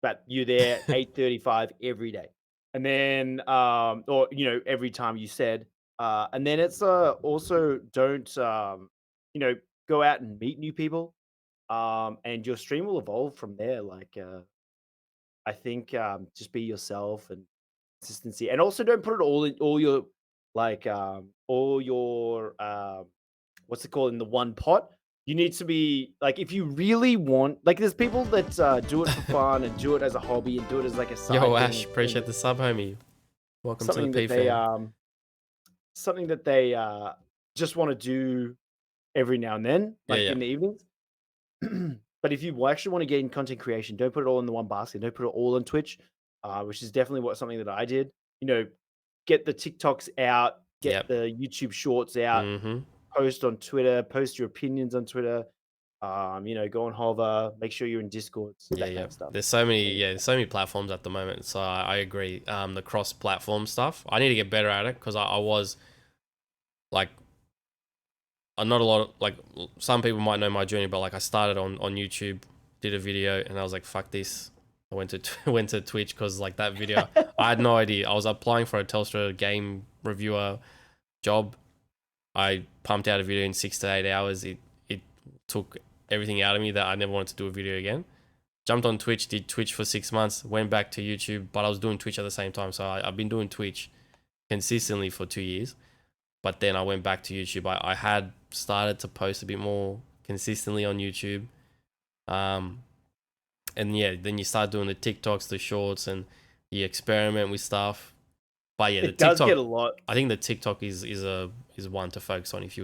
but you're there yeah. 8:35 every day. And then or every time you said and then it's also don't go out and meet new people. And your stream will evolve from there. Like I think just be yourself and consistency. And also don't put it all your like all your what's it called in the one pot. You need to be like if you really want like there's people that do it for fun and do it as a hobby and do it as like a Yo, side Ash, thing appreciate and the sub, homie. Welcome to the something P that they fam. something that they just want to do every now and then, Yeah, like yeah. in the evenings. But if you actually want to get in content creation, don't put it all in the one basket. Don't put it all on Twitch, which is definitely something that I did. Get the TikToks out, get Yep. the YouTube Shorts out, Mm-hmm. post on Twitter, post your opinions on Twitter. Go on Hover, make sure you're in Discords, Yeah, that kind yeah. of stuff. There's so many platforms at the moment. So I agree. The cross-platform stuff. I need to get better at it because I was like, I'm not a lot of like some people might know my journey, but like I started on YouTube, did a video, and I was like, fuck this. I went to went to Twitch because like that video, I had no idea. I was applying for a Telstra game reviewer job. I pumped out a video in 6 to 8 hours. It took everything out of me that I never wanted to do a video again. Jumped on Twitch, did Twitch for 6 months, went back to YouTube, but I was doing Twitch at the same time. So I've been doing Twitch consistently for 2 years. But then I went back to YouTube. I had started to post a bit more consistently on YouTube. And yeah, then you start doing the TikToks, the shorts, and you experiment with stuff. But yeah, the It does get TikTok, a lot. I think the TikTok is one to focus on. If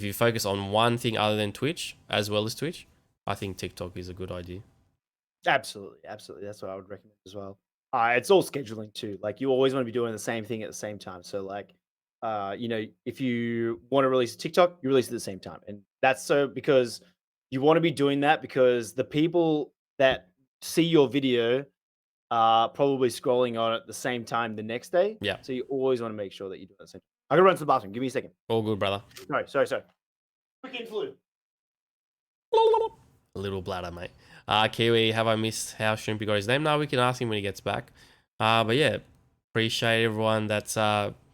you focus on one thing other than Twitch as well as Twitch, I think TikTok is a good idea. Absolutely, absolutely. That's what I would recommend as well. It's all scheduling too. Like you always want to be doing the same thing at the same time. So like, if you want to release a TikTok, you release it at the same time, and that's so because you want to be doing that because the people that see your video are probably scrolling on at the same time the next day. Yeah, So you always want to make sure that you do it at the same time. I gotta run to the bathroom. Give me a second. all good, brother. Sorry. Quick influ. Little bladder, mate. Kiwi, have I missed how Shrimpy got his name? No, we can ask him when he gets back. But yeah, appreciate everyone that's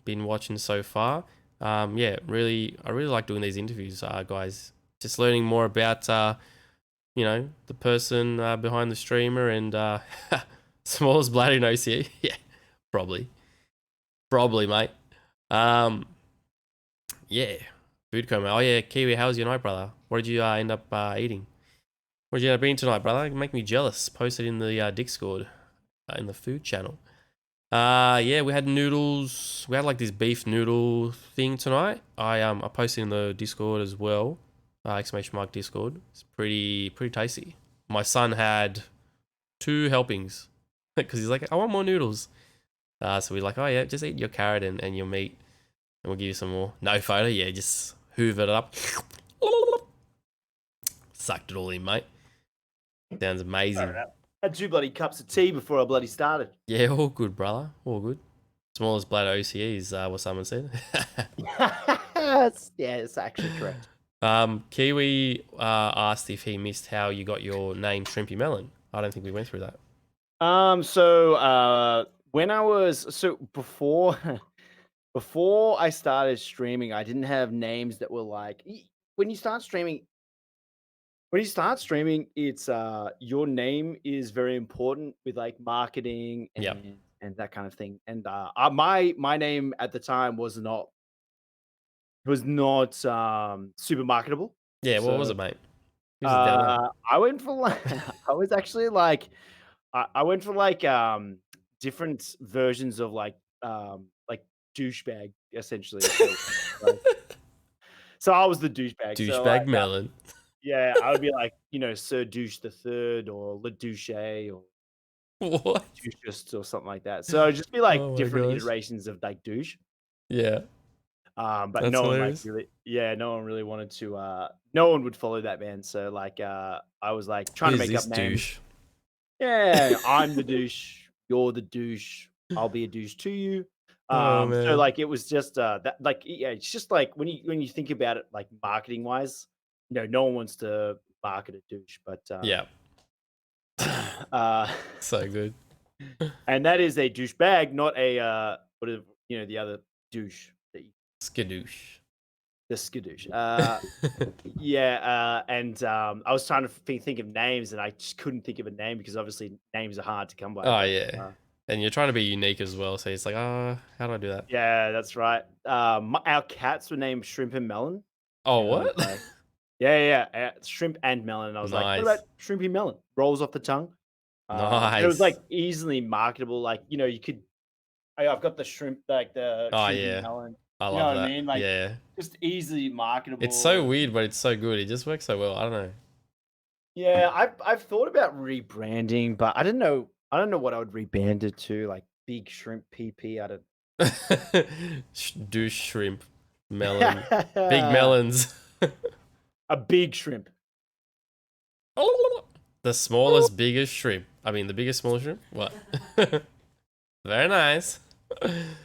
been watching so far. I really like doing these interviews, guys. Just learning more about the person behind the streamer and smallest bladder in OCE. Yeah, probably, mate. Yeah, food coma. Oh yeah, Kiwi, how was your night, brother? What did you end up eating? What did you end up eating tonight, brother? You make me jealous. Post it in the Discord, in the food channel. Yeah, we had noodles. We had like this beef noodle thing tonight. I posted in the Discord as well. Exclamation mark Discord. It's pretty tasty. My son had 2 helpings because he's like, I want more noodles. So we're like, oh yeah, just eat your carrot and your meat, and we'll give you some more. No photo, yeah, just hoover it up, sucked it all in, mate. Sounds amazing. Had 2 bloody cups of tea before I bloody started. Yeah, all good, brother, all good. Smallest bladder OCE is what someone said. Yeah, it's actually correct. Kiwi asked if he missed how you got your name ShrimpyMelon. I don't think we went through that. When I was before before I started streaming, I didn't have names that were like when you start streaming. When you start streaming, it's your name is very important with like marketing Yep. and that kind of thing. And my name at the time was not super marketable. Yeah, what was So it, mate? Who's the devil? I went for like I was actually like I went for different versions of like douchebag essentially. So I was the douchebag. So Douchebag melon. yeah, I would be like, Sir Douche the Third or Le Douche or What? Douchist or something like that. So it'd just be like Oh my different gosh. iterations of like douche. Yeah, But that's no one hilarious. no one really wanted to no one would follow that man. So I was like trying to Who's make up this names. douche? Yeah, I'm the douche, you're the douche, I'll be a douche to you. Oh So man. like it was just that like yeah, it's just like when you think about it like marketing wise, no one wants to market a douche, but Yeah, uh so good. and that is a douchebag, not a what is the other douche that you, Skadoosh. the skadoosh. Yeah, and I was trying to think of names, and I just couldn't think of a name because obviously names are hard to come by. Oh But, yeah. And you're trying to be unique as well, so it's like, how do I do that? yeah, that's right. Our cats were named Shrimp and Melon, Oh, and I was what? like, yeah, Shrimp and Melon. And I was like, what about Nice. Shrimpy Melon? Rolls off the tongue. And it was like Nice. easily marketable. Like you could. I've got the shrimp, like the Oh Shrimpy yeah. Melon. I You know love what I that. mean? Like Yeah. just easily It's so marketable. weird, but it's so good. It just works so well. I don't know. Yeah, I've thought about rebranding, but I don't know. I don't know what I would rebrand it to, like Big Shrimp PP. I don't. Douche shrimp. Melon. Big melons. A big shrimp. The smallest, biggest shrimp. I mean, the biggest, smallest shrimp? What? Very nice.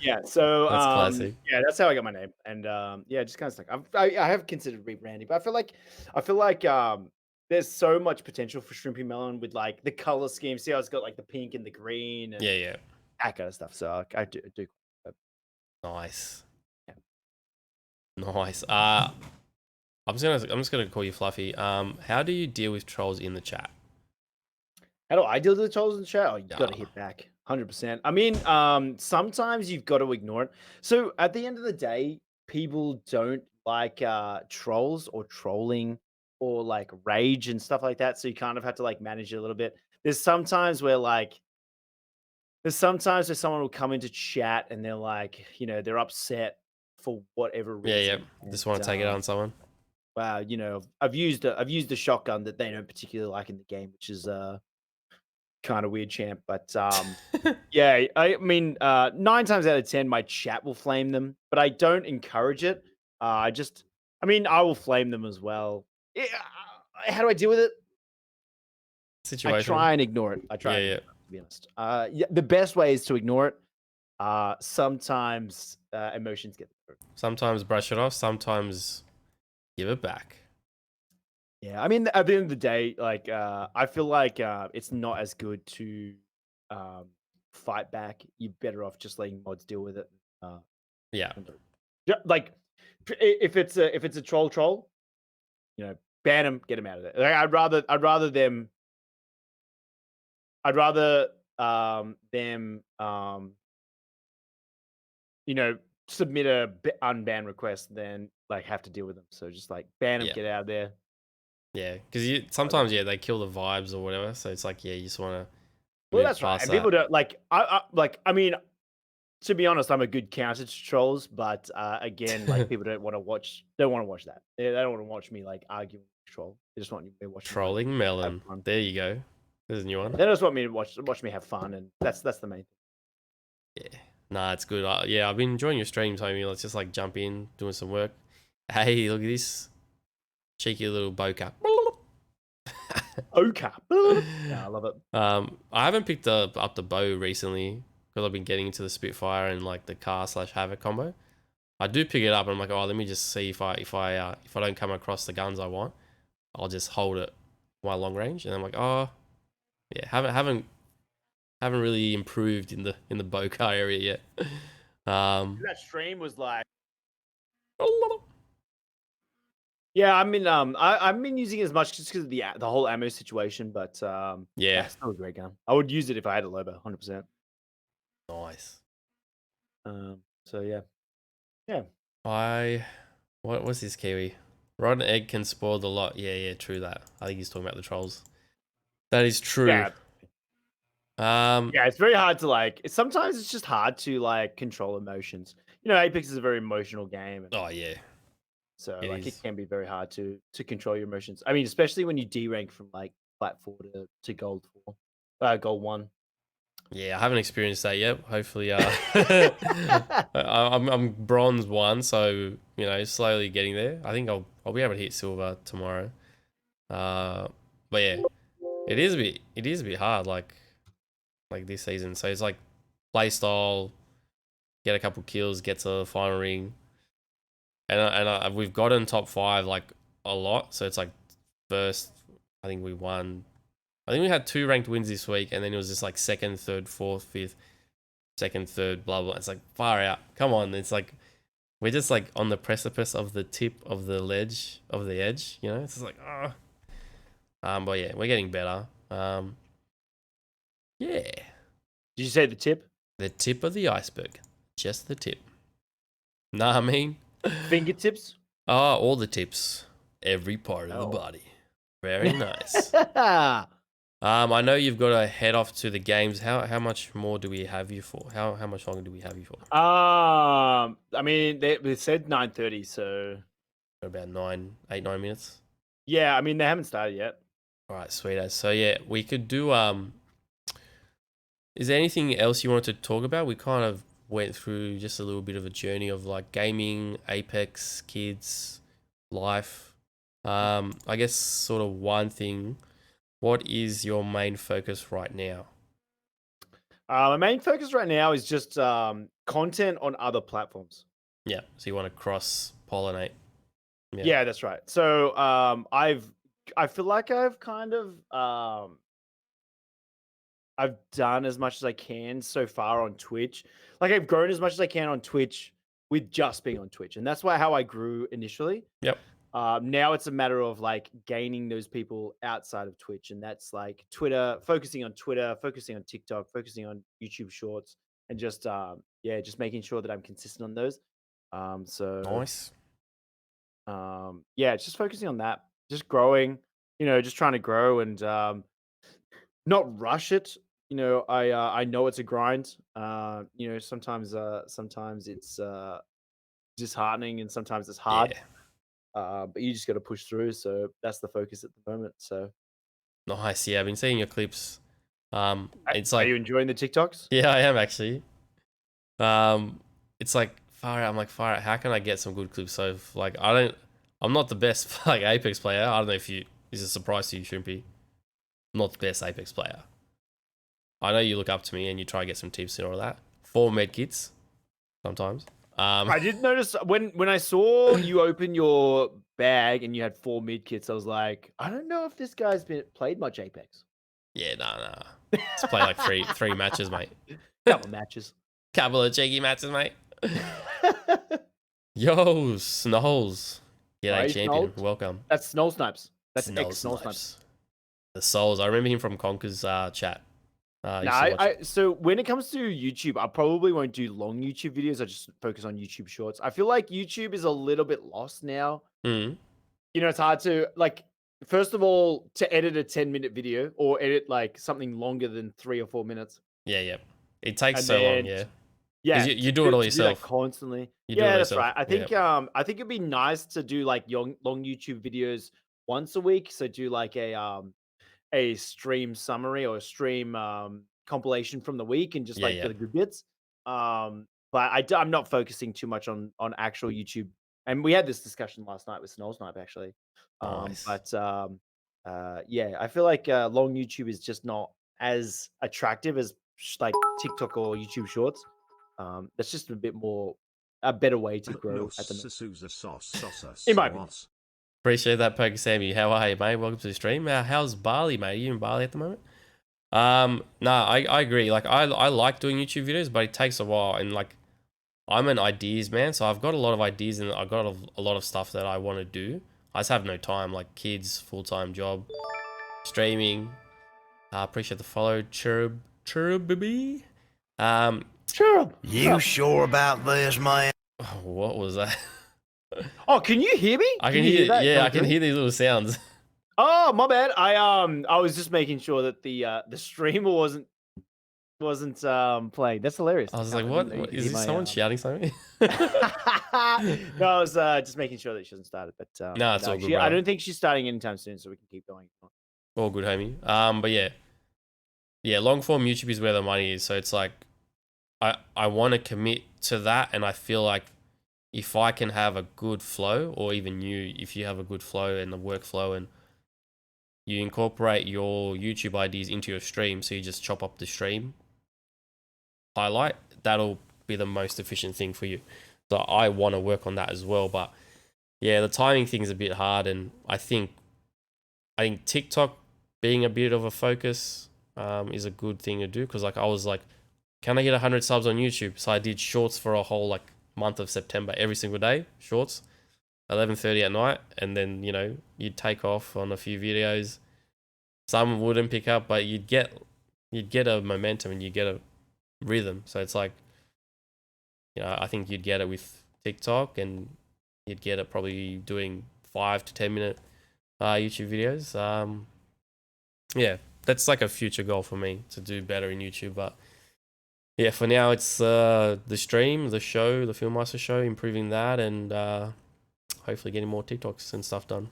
Yeah. So That's classic. yeah, that's how I got my name, and yeah, just kind of stuck. I have considered rebranding, but I feel like there's so much potential for Shrimpy Melon with like the color scheme. See how it's got like the pink and the green and Yeah, yeah. that kind of stuff. So I do. Nice. Yeah. Nice. I'm just gonna call you Fluffy. How do you deal with trolls in the chat? How do I deal with the trolls in the chat? Oh, you got to Yeah. hit back, 100%. I mean, sometimes you've got to ignore it. So at the end of the day, people don't like trolls or trolling or like rage and stuff like that. So you kind of have to like manage it a little bit. There's sometimes where someone will come into chat and they're like, they're upset for whatever Yeah, yeah. reason. Just want to take it on someone. Wow, I've used a shotgun that they don't particularly like in the game, which is kind of weird, champ. But yeah, I mean, 9 times out of 10, my chat will flame them, but I don't encourage it. I mean, I will flame them as well. Yeah, how do I deal with it? I Situational. try and ignore it. Yeah, yeah. To be honest. Yeah, the best way is to ignore it. Sometimes emotions get through. Sometimes brush it off. Sometimes give it back. Yeah, I mean, at the end of the day, like I feel like it's not as good to fight back. You're better off just letting mods deal with it. Yeah. Yeah, like if it's a troll, ban them, get them out of there. Like, I'd rather them submit a unban request than like have to deal with them. So just like ban them, Yeah. get out of there. Yeah, because sometimes they kill the vibes or whatever. So it's like you just want to Well, move that's right. past And that. people don't like. I mean, to be honest, I'm a good counter to trolls, but again, like people don't want to watch that. They don't want to watch me like arguing with a troll. They just want me to watch me, like, Trolling have melon. fun. There you go. There's a new one. They just want me to watch me have fun, and that's the main thing. Yeah. Nah, it's good. Yeah, I've been enjoying your streams, homie. Let's just like jump in, doing some work. Hey, look at this cheeky little bokeh. Okay. Yeah, I love it. I haven't picked up the bow recently because I've been getting into the Spitfire and like the car/Havoc combo. I do pick it up and I'm like, oh, let me just see if I don't come across the guns I want, I'll just hold it my long range. And I'm like, oh, yeah, haven't really improved in the bokeh area yet. That stream was like, yeah, I mean, I've been using it as much just because of the whole ammo situation, but Yeah, it's still a great gun. I would use it if I had a Lobo, 100%. nice. So yeah. What was this, Kiwi? Rotten egg can spoil the lot. Yeah, true that. I think he's talking about the trolls. That is true. Yeah. Yeah, it's very hard to like. Sometimes it's just hard to like control emotions. You know, Apex is a very emotional game, and Oh yeah, so it like it is. can be very hard to control your emotions. I mean, especially when you D rank from like plat 4 to gold 4, gold 1. Yeah, I haven't experienced that yet. Hopefully, I'm bronze 1, so you know, slowly getting there. I think I'll be able to hit silver tomorrow. But yeah, it is a bit hard, like this season. So it's like play style, get a couple kills, get to the final ring, and we've gotten top 5 like a lot. So it's like first, I think we won. I think we had 2 ranked wins this week, and then it was just like second, third, fourth, fifth, second, third, blah blah. It's like far out. Come on, it's like we're just like on the precipice of the tip of the ledge of the edge. You know, it's just like but yeah, we're getting better. Yeah. Did you say the tip? The tip of the iceberg, just the tip. Nah, I mean Fingertips? all the tips, every part of the body. Very nice. I know you've got to head off to the games. How much more do we have you for? How much longer do we have you for? I mean, they said 9:30, so About 9 minutes. yeah. I mean, they haven't started yet. All right, sweet as. So yeah, we could do. Is there anything else you wanted to talk about? We kind of went through just a little bit of a journey of like gaming, Apex, kids, life. I guess sort of one thing. What is your main focus right now? My main focus right now is just content on other platforms. Yeah, so you want to cross pollinate. Yeah, that's right. So I feel like I've kind of I've done as much as I can so far on Twitch. Like I've grown as much as I can on Twitch with just being on Twitch, and that's how I grew initially. Yep. Now it's a matter of like gaining those people outside of Twitch, and that's like Twitter, focusing on TikTok, focusing on YouTube Shorts, and just just making sure that I'm consistent on those. So Nice. yeah, it's just focusing on that, just growing, just trying to grow and not rush it. I know it's a grind. Sometimes it's disheartening and sometimes it's hard. Yeah. But you just got to push through. So that's the focus at the moment. So Nice. Yeah, I've been seeing your clips. It's are like, you enjoying the TikToks? yeah, I am actually. It's like far out. I'm like far out. How can I get some good clips? So like, I'm not the best like Apex player. I don't know if is a surprise to you, Shrimpy. I'm not the best Apex player. I know you look up to me and you try to get some tips and all that. 4 medkits sometimes. I did notice when I saw you open your bag and you had 4 mid kits, I was like, I don't know if this guy's played much Apex. Yeah, nah. Let's play like three matches, mate. Couple matches. Couple of cheeky matches, mate. Yo, Snolls. G'day, champion. Snolls? Welcome. That's Snow Snipes. That's Snow Snow Snipes. The Souls. I remember him from Conker's chat. So when it comes to YouTube, I probably won't do long YouTube videos. I just focus on YouTube Shorts. I feel like YouTube is a little bit lost now. Mm. It's hard to like. First of all, to edit a 10-minute video or edit like something longer than 3 or 4 minutes. Yeah. It takes so long. Yeah. Yeah, you do it all yourself constantly. Yeah, that's right. I think it'd be nice to do like long YouTube videos once a week. So do like a stream summary or a stream compilation from the week and just Yeah, like the good bits. But I'm not focusing too much on actual YouTube. And we had this discussion last night with Snow's Night actually. Nice. Yeah, I feel like long YouTube is just not as attractive as like TikTok or YouTube Shorts. That's just a better way to grow at the moment, in my opinion. Appreciate that, Poker Sammy. How are you, mate? Welcome to the stream. How's Bali, mate? Are you in Bali at the moment? No, I agree. Like I like doing YouTube videos, but it takes a while, and like I'm an ideas man, so I've got a lot of ideas and I've got a lot of stuff that I want to do. I just have no time, like kids, full-time job, streaming. Appreciate the follow, chirub baby. Sure. You sure about this, man? What was that? Oh, can you hear me? I can hear that. Yeah, I can hear these little sounds. Oh, my bad. I was just making sure that the streamer wasn't playing. That's hilarious. I was No, like, I what? didn't know you could Is hear this my, someone shouting something? No, I was just making sure that she hasn't started. But No, it's all good, I bro. don't think she's starting anytime soon, so we can keep going. All good, homie. But yeah, long form YouTube is where the money is. So it's like, I want to commit to that, and I feel like if I can have a good flow, or even if you have a good flow and the workflow, and you incorporate your YouTube ideas into your stream, so you just chop up the stream highlight, that'll be the most efficient thing for you. So I want to work on that as well. But yeah, the timing thing is a bit hard, and I think TikTok being a bit of a focus is a good thing to do, because like I was like, can I get 100 subs on YouTube? So I did shorts for a whole like month of September, every single day, shorts, 11:30 at night, and then you'd take off on a few videos. Some wouldn't pick up, but you'd get a momentum and you get a rhythm. So it's like, I think you'd get it with TikTok, and you'd get it probably doing 5 to 10 minute YouTube videos. Yeah, that's like a future goal for me, to do better in YouTube. But yeah, for now it's the stream, the show, the PHILMYSTER show, improving that, and hopefully getting more TikToks and stuff done.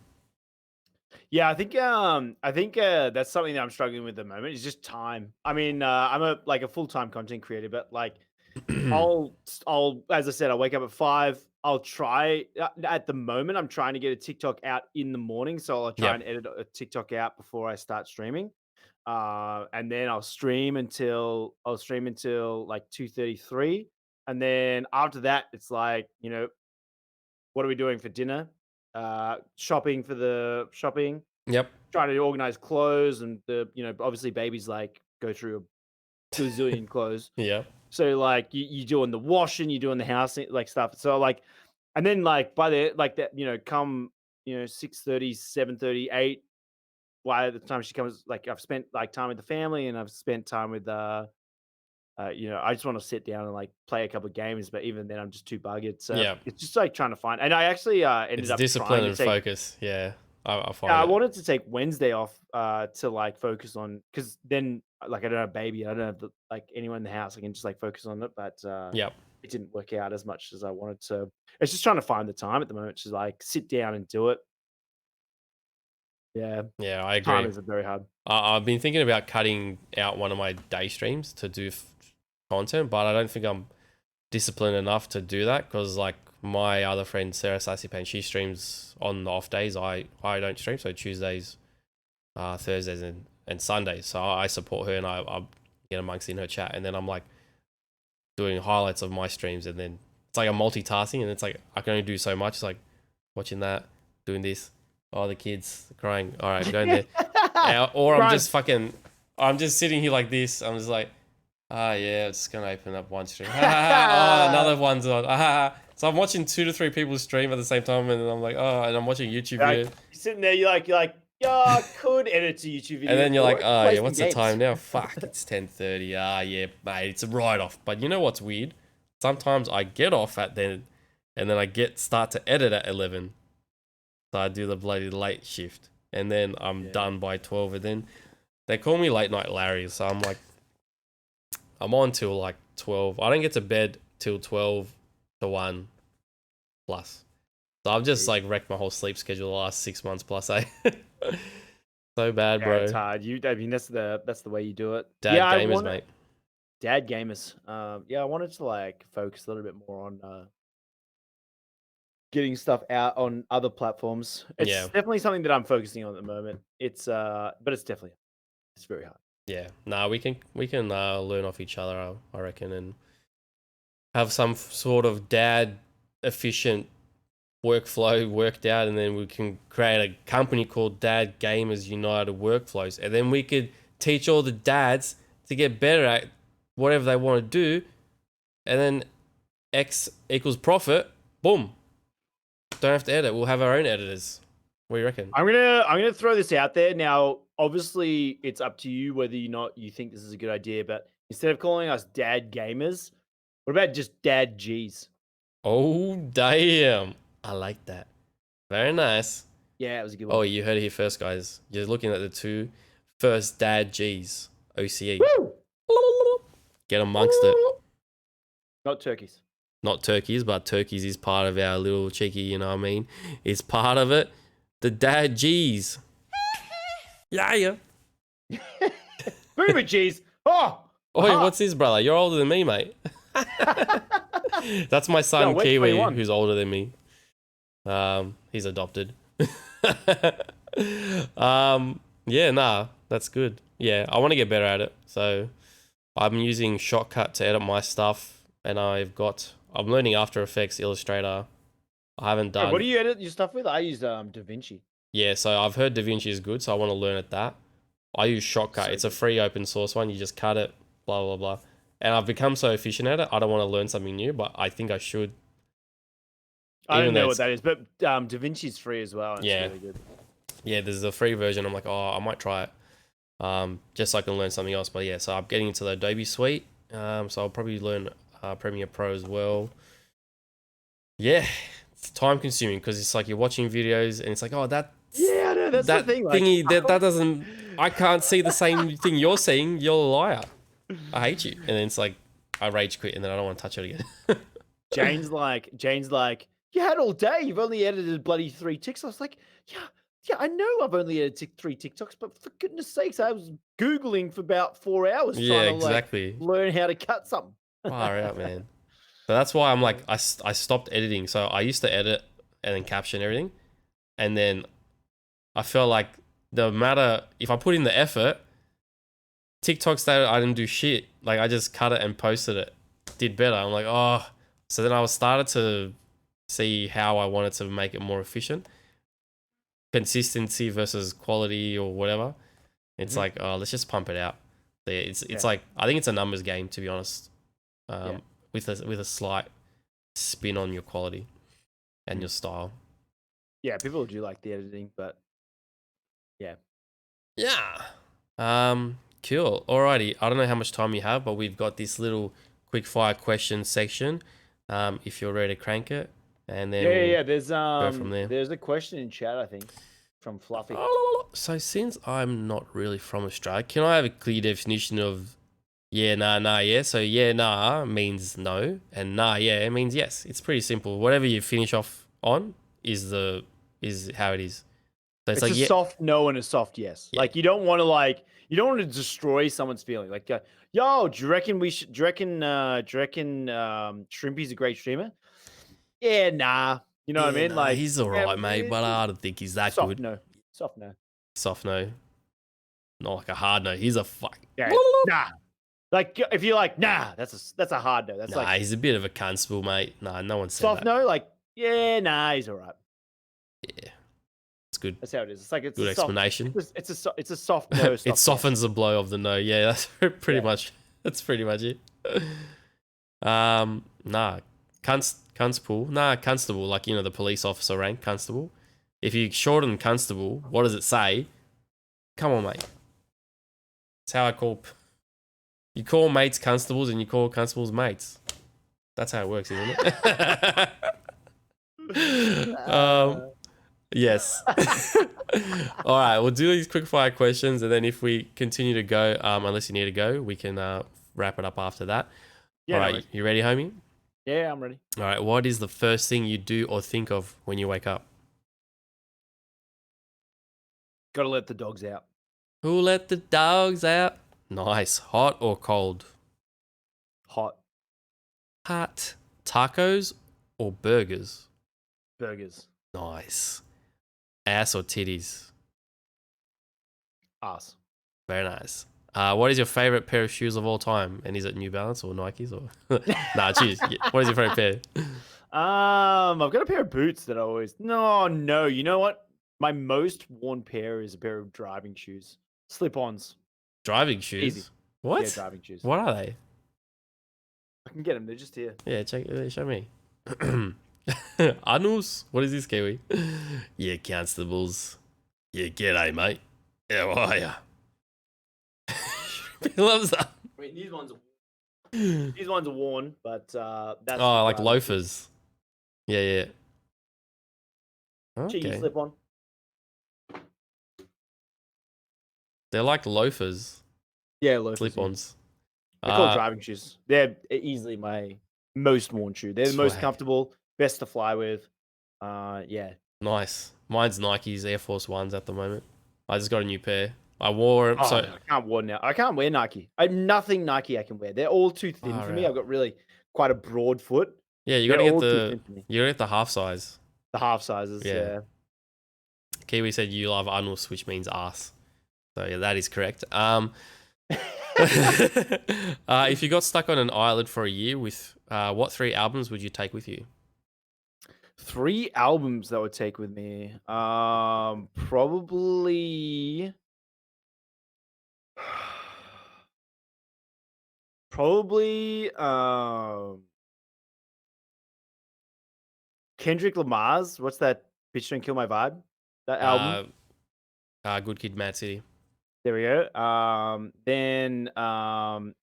Yeah, I think that's something that I'm struggling with at the moment. Is just time. I mean, I'm a full-time content creator, but like I'll as I said, I'll wake up at 5. I'll try at the moment. I'm trying to get a TikTok out in the morning, so I'll try and edit a TikTok out before I start streaming. And then I'll stream until like 2:33, and then after that, it's like, what are we doing for dinner? Shopping for the shopping. Yep. Trying to organize clothes, and obviously babies like go through a gazillion clothes. Yeah. So like you doing the washing, you doing the house like stuff. So like, and then like by the like that, come 6:30, 7:30, 8. By the time she comes, like I've spent like time with the family, and I've spent time with I just want to sit down and like play a couple of games, but even then I'm just too buggered. So Yeah. it's just like trying to find. And I actually ended up discipline trying to and take, focus. Yeah, I find I it. wanted to take Wednesday off to like focus on, because then like I don't have a baby, I don't have like anyone in the house, I can just like focus on it. But Yep. it didn't work out as much as I wanted. So it's just trying to find the time at the moment to like sit down and do it. Yeah, Yeah, I time agree. is very hard. I've been thinking about cutting out one of my day streams to do content, but I don't think I'm disciplined enough to do that, because like my other friend Sarah Sassy-Payne, she streams on the off days. I don't stream, so Tuesdays, Thursdays, and Sundays. So I support her, and I get amongst in her chat, and then I'm like doing highlights of my streams, and then it's like I'm multitasking, and it's like I can only do so much. It's like watching that, doing this. Oh, the kids crying. All right, going there. Or I'm just sitting here like this. I'm just like, yeah, it's gonna open up one stream. Oh, another one's on. So I'm watching 2 to 3 people stream at the same time, and I'm like, oh, and I'm watching YouTube videos. You're sitting there, you're like, yeah, I could edit a YouTube video. And then you're like, oh yeah, what's the games. time now? Fuck, it's 10:30. Yeah, mate, it's a write-off. But you know what's weird? Sometimes I get off at then, and then I start to edit at 11. So I do the bloody late shift, and then I'm done by 12. And then they call me late night Larry, so I'm like, I'm on till like 12. I don't get to bed till 12 to 1 plus. So I've just like wrecked my whole sleep schedule the last 6 months plus. So bad, bro. It's hard. I mean, that's the way you do it. Gamers, mate. Dad gamers. Yeah, I wanted to like focus a little bit more on getting stuff out on other platforms. It's Yeah. definitely something that I'm focusing on at the moment. But it's definitely it's very hard. Yeah. Nah, we can learn off each other, I reckon, and have some sort of dad efficient workflow worked out, and then we can create a company called Dad Gamers United Workflows, and then we could teach all the dads to get better at whatever they want to do, and then X equals profit. Boom. Don't have to edit. We'll have our own editors. What do you reckon? I'm gonna throw this out there now. Obviously, it's up to you whether or not you think this is a good idea. But instead of calling us Dad Gamers, what about just Dad G's? Oh, damn. I like that. Very nice. Yeah, it was a good one. Oh, you heard it here first, guys. You're looking at the two first Dad G's. OCE. Woo! Get amongst it. Not turkeys. Not turkeys, but turkeys is part of our little cheeky, you know what I mean? It's part of it. The Dad G's. Yeah. Boomer G's. Oh! Oi, Aha! what's this, brother? You're older than me, mate. That's my son, No, wait, Kiwi, 21. who's older than me. He's adopted. Yeah, nah, that's good. Yeah, I want to get better at it. So I'm using Shortcut to edit my stuff, and I'm learning After Effects, Illustrator. I haven't done. What do you edit your stuff with? I use DaVinci. Yeah, so I've heard DaVinci is good, so I want to learn at that. I use Shortcut. So It's a free open source one. You just cut it, blah, blah, blah. And I've become so efficient at it, I don't want to learn something new, but I think I should. I don't Even know though what that is, but DaVinci's free as well. And Yeah. It's really good. Yeah, there's a free version. I'm like, oh, I might try it. Just so I can learn something else. But yeah, so I'm getting into the Adobe Suite. So I'll probably learn Premiere Pro as well. Yeah, it's time consuming because it's like you're watching videos and it's like, oh, that Yeah, I know. That's that the thing. Like, thingy that doesn't. I can't see the same thing you're seeing. You're a liar. I hate you. And then it's like I rage quit and then I don't want to touch it again. Jane's like, you had all day. You've only edited bloody 3 TikToks. I was like, yeah, I know I've only edited 3 TikToks, but for goodness sakes, I was Googling for about 4 hours Yeah, trying to exactly. learn how to cut something. Far out, man. So that's why I'm like, I stopped editing. So I used to edit and then caption everything. And then I felt like if I put in the effort, TikToks that I didn't do shit. Like I just cut it and posted it. Did better. I'm like, oh. So then I started to see how I wanted to make it more efficient. Consistency versus quality or whatever. It's like, oh, let's just pump it out. So yeah, it's like, I think it's a numbers game, to be honest. With a slight spin on your quality and your style. Yeah, people do like the editing, but yeah. Cool. Alrighty. I don't know how much time you have, but we've got this little quick fire question section. If you're ready to crank it, and then we'll There's go from there. There's a question in chat, I think, from Fluffy. So since I'm not really from Australia, can I have a clear definition of yeah, nah, yeah? So yeah, nah means no, and nah, yeah means yes. It's pretty simple. Whatever you finish off on is how it is. So It's like a soft no and a soft yes. Yeah. Like you don't want to destroy someone's feeling. Like, yo, do you reckon Shrimpy's a great streamer? Yeah, nah. You know what I mean? nah, Like he's alright, mate, but I don't think he's that soft good. no. Soft no. Soft no. Not like a hard no. He's a fuck. Yeah, nah. Like if you're like, nah, that's a hard no. That's Nah, like he's a bit of a constable, mate. Nah, no one said soft that. no, like, yeah, nah, he's all right. Yeah. It's good. That's how it is. It's like it's Good a soft, explanation. It's a soft no. It Soft softens the blow of the no. Yeah, that's pretty much. That's pretty much it. Nah, constable. Nah, constable. Like the police officer rank, constable. If you shorten constable, what does it say? Come on, mate. That's how I call. You call mates constables, and you call constables mates. That's how it works, isn't it? Yes. All right, we'll do these quick fire questions, and then if we continue to go, unless you need to go, we can wrap it up after that. Yeah, All no right, worries. you ready, homie? Yeah, I'm ready. All right, what is the first thing you do or think of when you wake up? Gotta let the dogs out. Who let the dogs out? Nice. Hot or cold? Hot Hot tacos or burgers? burgers. Nice. Ass or titties? Ass. Very nice. What is your favorite pair of shoes of all time? And is it New Balance or Nikes or? Nah, choose. What is your favorite pair? I've got a pair of boots that I always. No. You know what? My most worn pair is a pair of driving shoes, slip-ons. Driving shoes. Easy. What? Yeah, driving shoes. What are they? I can get them. They're just here. Yeah, show me. Arnus? What is this, Kiwi? Yeah, constables. Yeah, g'day, mate. How are ya? He loves that. I mean, these ones are worn, but that's Oh, like loafers. Yeah. cheeky Okay. slip-on. They're like loafers, Yeah, loafers. slip-ons. They're called driving shoes. They're easily my most worn shoe. They're the most Swag. comfortable, best to fly with. Yeah. Nice. Mine's Nikes Air Force Ones at the moment. I just got a new pair. I wore them. Oh, So I can't wear now. I can't wear Nike. I have nothing Nike I can wear. They're all too thin Far for me. out. I've got really quite a broad foot. yeah, you They're gotta get all too thin for me. the half size. The half sizes. Yeah. Yeah. Kiwi said you love Arnus, which means ass. So yeah, that is correct. If you got stuck on an island for a year with what 3 albums would you take with you? 3 albums that would take with me. Probably. Probably. Kendrick Lamar's. What's that? Bitch Don't Kill My Vibe. That album. Good Kid, Mad City. There we go. Then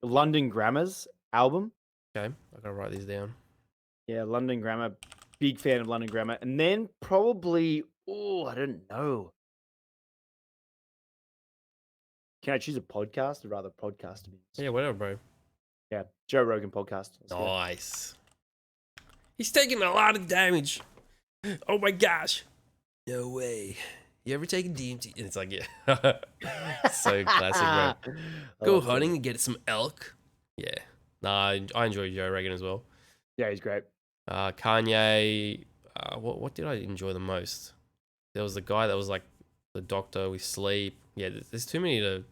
London Grammar's album. Okay, I gotta write these down. Yeah, London Grammar. Big fan of London Grammar. And then probably, I don't know. Can I choose a podcast or rather podcast? Yeah, whatever, bro. Yeah, Joe Rogan podcast. Let's go. Nice. He's taking a lot of damage. Oh my gosh. No way. You ever taken DMT? And it's like, yeah. So classic, bro. Go hunting and get some elk. Yeah. Nah, I enjoy Joe Rogan as well. Yeah, he's great. Kanye. What did I enjoy the most? There was the guy that was like the doctor with sleep. Yeah, there's too many to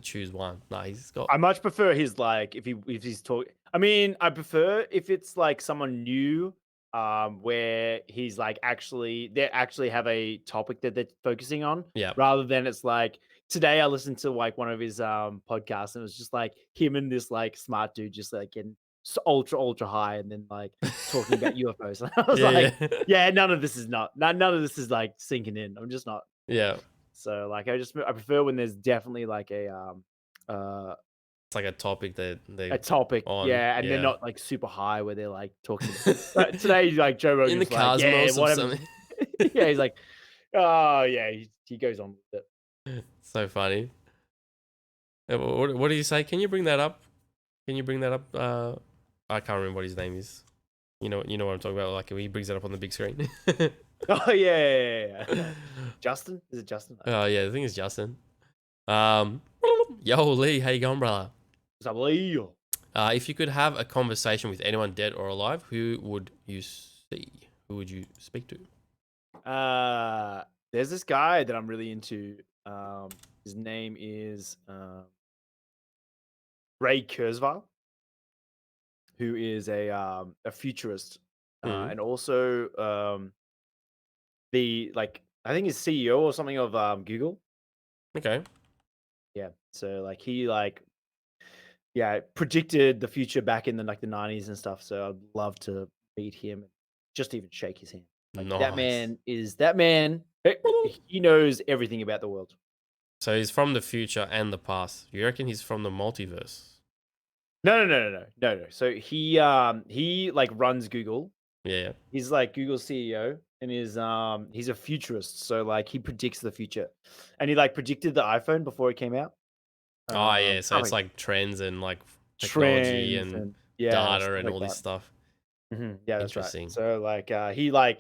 choose one. Nah, he's got. I much prefer his like if he's talking. I mean, I prefer if it's like someone new, where he's like they actually have a topic that they're focusing on. Yeah. Rather than it's like today I listened to like one of his podcasts and it was just like him and this like smart dude just like getting ultra high and then like talking about UFOs. And I was yeah, none of this is none of this is like sinking in. I'm just not. Yeah. So like I prefer when there's definitely like a it's like a topic that they on, yeah, and they're not like super high where they're like talking about today like Joe Rogan's in the like, cosmos yeah, or something. Yeah, he's like, oh yeah, he goes on with it. So funny. What do you say? Can you bring that up? I can't remember what his name is. You know what I'm talking about. Like he brings it up on the big screen. Oh yeah. Justin? Is it Justin? Oh yeah, I think it's Justin. Yo Lee, how you going, brother? What's up, Lee? If you could have a conversation with anyone dead or alive, who would you see? Who would you speak to? There's this guy that I'm really into. His name is Ray Kurzweil, who is a futurist, and also I think he's CEO or something of Google. Okay. Yeah. So like he predicted the future back in the 90s and stuff. So I'd love to meet him and just even shake his hand. Like, nice. that man. He knows everything about the world. So he's from the future and the past. You reckon he's from the multiverse? No. So he like runs Google. Yeah. He's like Google's CEO and he's a futurist. So like he predicts the future. And he like predicted the iPhone before it came out. Oh yeah, so it's like trends and like technology and data and all this stuff. Mm-hmm. Yeah, that's interesting. Right. So like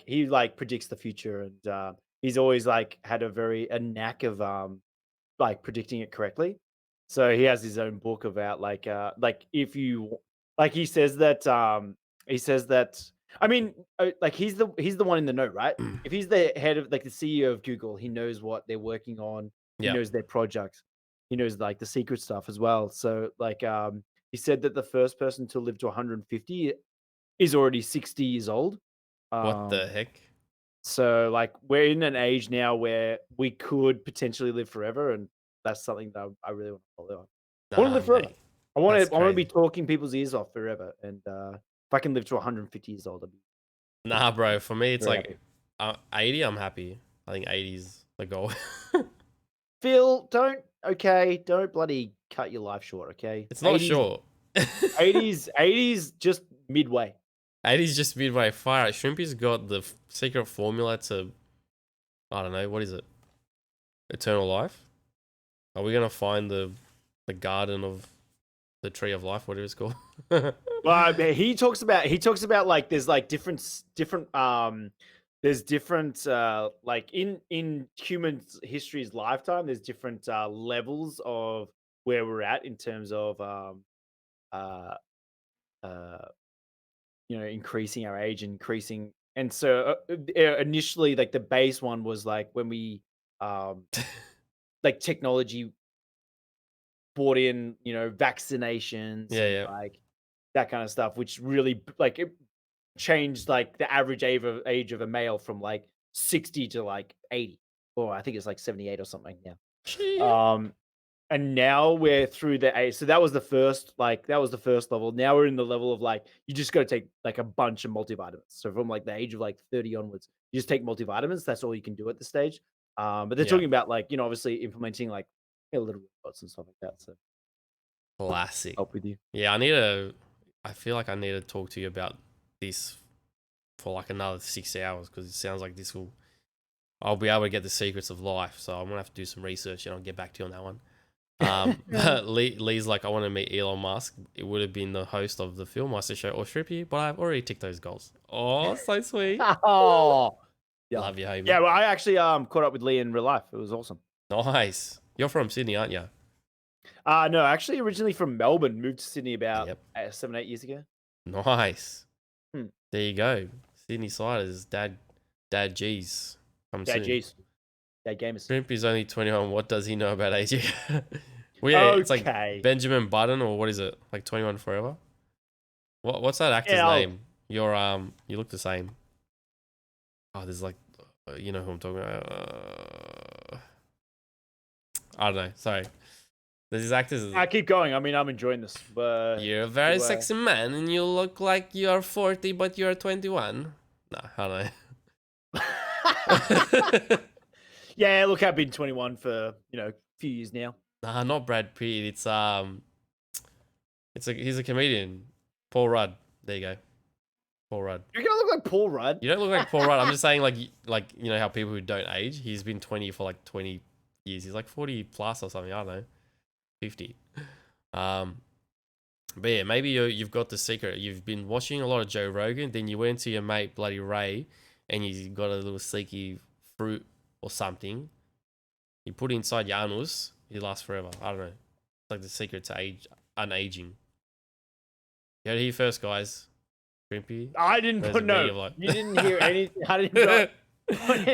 he predicts the future and he's always like had a knack of like predicting it correctly. So he has his own book about like if you like he says that I mean, like he's the one in the know, right? If he's the head of like the CEO of Google, he knows what they're working on. He Yeah. knows their projects. He knows like the secret stuff as well. So like he said that the first person to live to 150 is already 60 years old. What the Um heck? so like we're in an age now where we could potentially live forever, and that's something that I really want to follow. I want to Nah, live forever. mate. I want That's to. I want to be crazy. talking people's ears off forever, and if I can live to 150 years old, I'd be Nah, bro. For me, it's very like happy. 80. I'm happy. I think 80 is the goal. Phil, don't bloody cut your life short, okay? It's not short. 80s, just midway. 80's just midway. Fire. Shrimpy's got the secret formula to, I don't know, what is it? Eternal life? Are we gonna find the garden of the tree of life, whatever it's called? Well, he talks about like there's like different there's different like in human history's lifetime there's different levels of where we're at in terms of uh uh increasing our age, increasing. And so initially like the base one was like when we um like technology brought in, vaccinations Yeah, and yeah. like that kind of stuff, which really like it changed like the average age of a male from like 60 to like 80, or I think it's like 78 or something now. Shit. And now we're through the age. So that was the first level. Now we're in the level of like you just got to take like a bunch of multivitamins. So from like the age of like 30 onwards, you just take multivitamins. That's all you can do at this stage. But they're Yeah. talking about like obviously implementing like a little robots and stuff like that. So Classic. help with you. Yeah, I feel like I need to talk to you about this for like another 6 hours because it sounds like I'll be able to get the secrets of life. So I'm gonna have to do some research and I'll get back to you on that one. But Lee's like, I want to meet Elon Musk. It would have been the host of the PHILMYSTER Show or Shrimpy, but I've already ticked those goals. Oh, so sweet. Oh, yeah. Love you, homie. Yeah, well, I actually caught up with Lee in real life. It was awesome. Nice. You're from Sydney, aren't you? No, actually originally from Melbourne, moved to Sydney about Yep. 7-8 years ago. Nice. Hmm. There you go. Sydney Sliders, Dad G's. Come soon. G's. Dad gamers. Shrimpy's only 21. What does he know about AG? Well, yeah, it's like Benjamin Button, or what is it? Like 21 Forever? What's that actor's name? You look the same. Oh, there's like, you know who I'm talking about. I don't know. Sorry. There's these actors. I keep going. I mean, I'm enjoying this. But You're a very sexy man, and you look like you're 40, but you're 21. Nah, I don't know. Yeah, look, I've been 21 for a few years now. Nah, not Brad Pitt. He's a comedian. Paul Rudd. There you go. Paul Rudd. You're gonna look like Paul Rudd. You don't look like Paul Rudd. I'm just saying, like you know how people who don't age. He's been 20 for like 20 years. He's like 40 plus or something. I don't know, 50. But yeah, maybe you've got the secret. You've been watching a lot of Joe Rogan. Then you went to your mate Bloody Ray, and you got a little sneaky fruit or something. You put it inside your anus. You last forever. I don't know. It's like the secret to unaging. You heard it here first, guys. Shrimpy. I didn't put no. You didn't hear anything. I didn't know.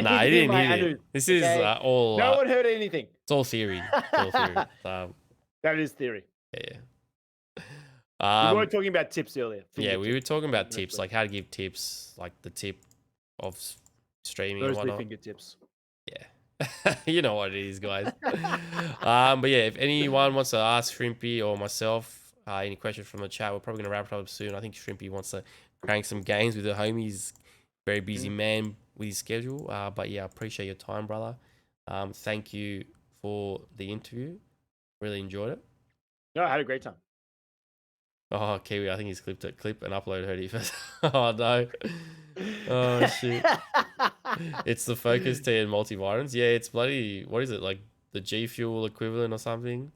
Nah, I didn't hear it. This is all. No one heard anything. It's all theory. It's all theory. That is theory. Yeah. We were talking about tips earlier. Yeah, we were talking about tips, like how to give tips, like the tip of streaming and whatnot. Finger tips. Yeah. You know what it is, guys. But yeah, if anyone wants to ask Shrimpy or myself any questions from the chat, we're probably gonna wrap it up soon. I think Shrimpy wants to crank some games with the homies. Very busy man with his schedule. But yeah, I appreciate your time, brother. Thank you for the interview. Really enjoyed it. No, I had a great time. Oh, Kiwi, I think he's clipped it. Clip and upload her first. Oh no. Oh shit. It's the Focus Tea and multivitamins. Yeah, it's bloody, what is it, like the G Fuel equivalent or something?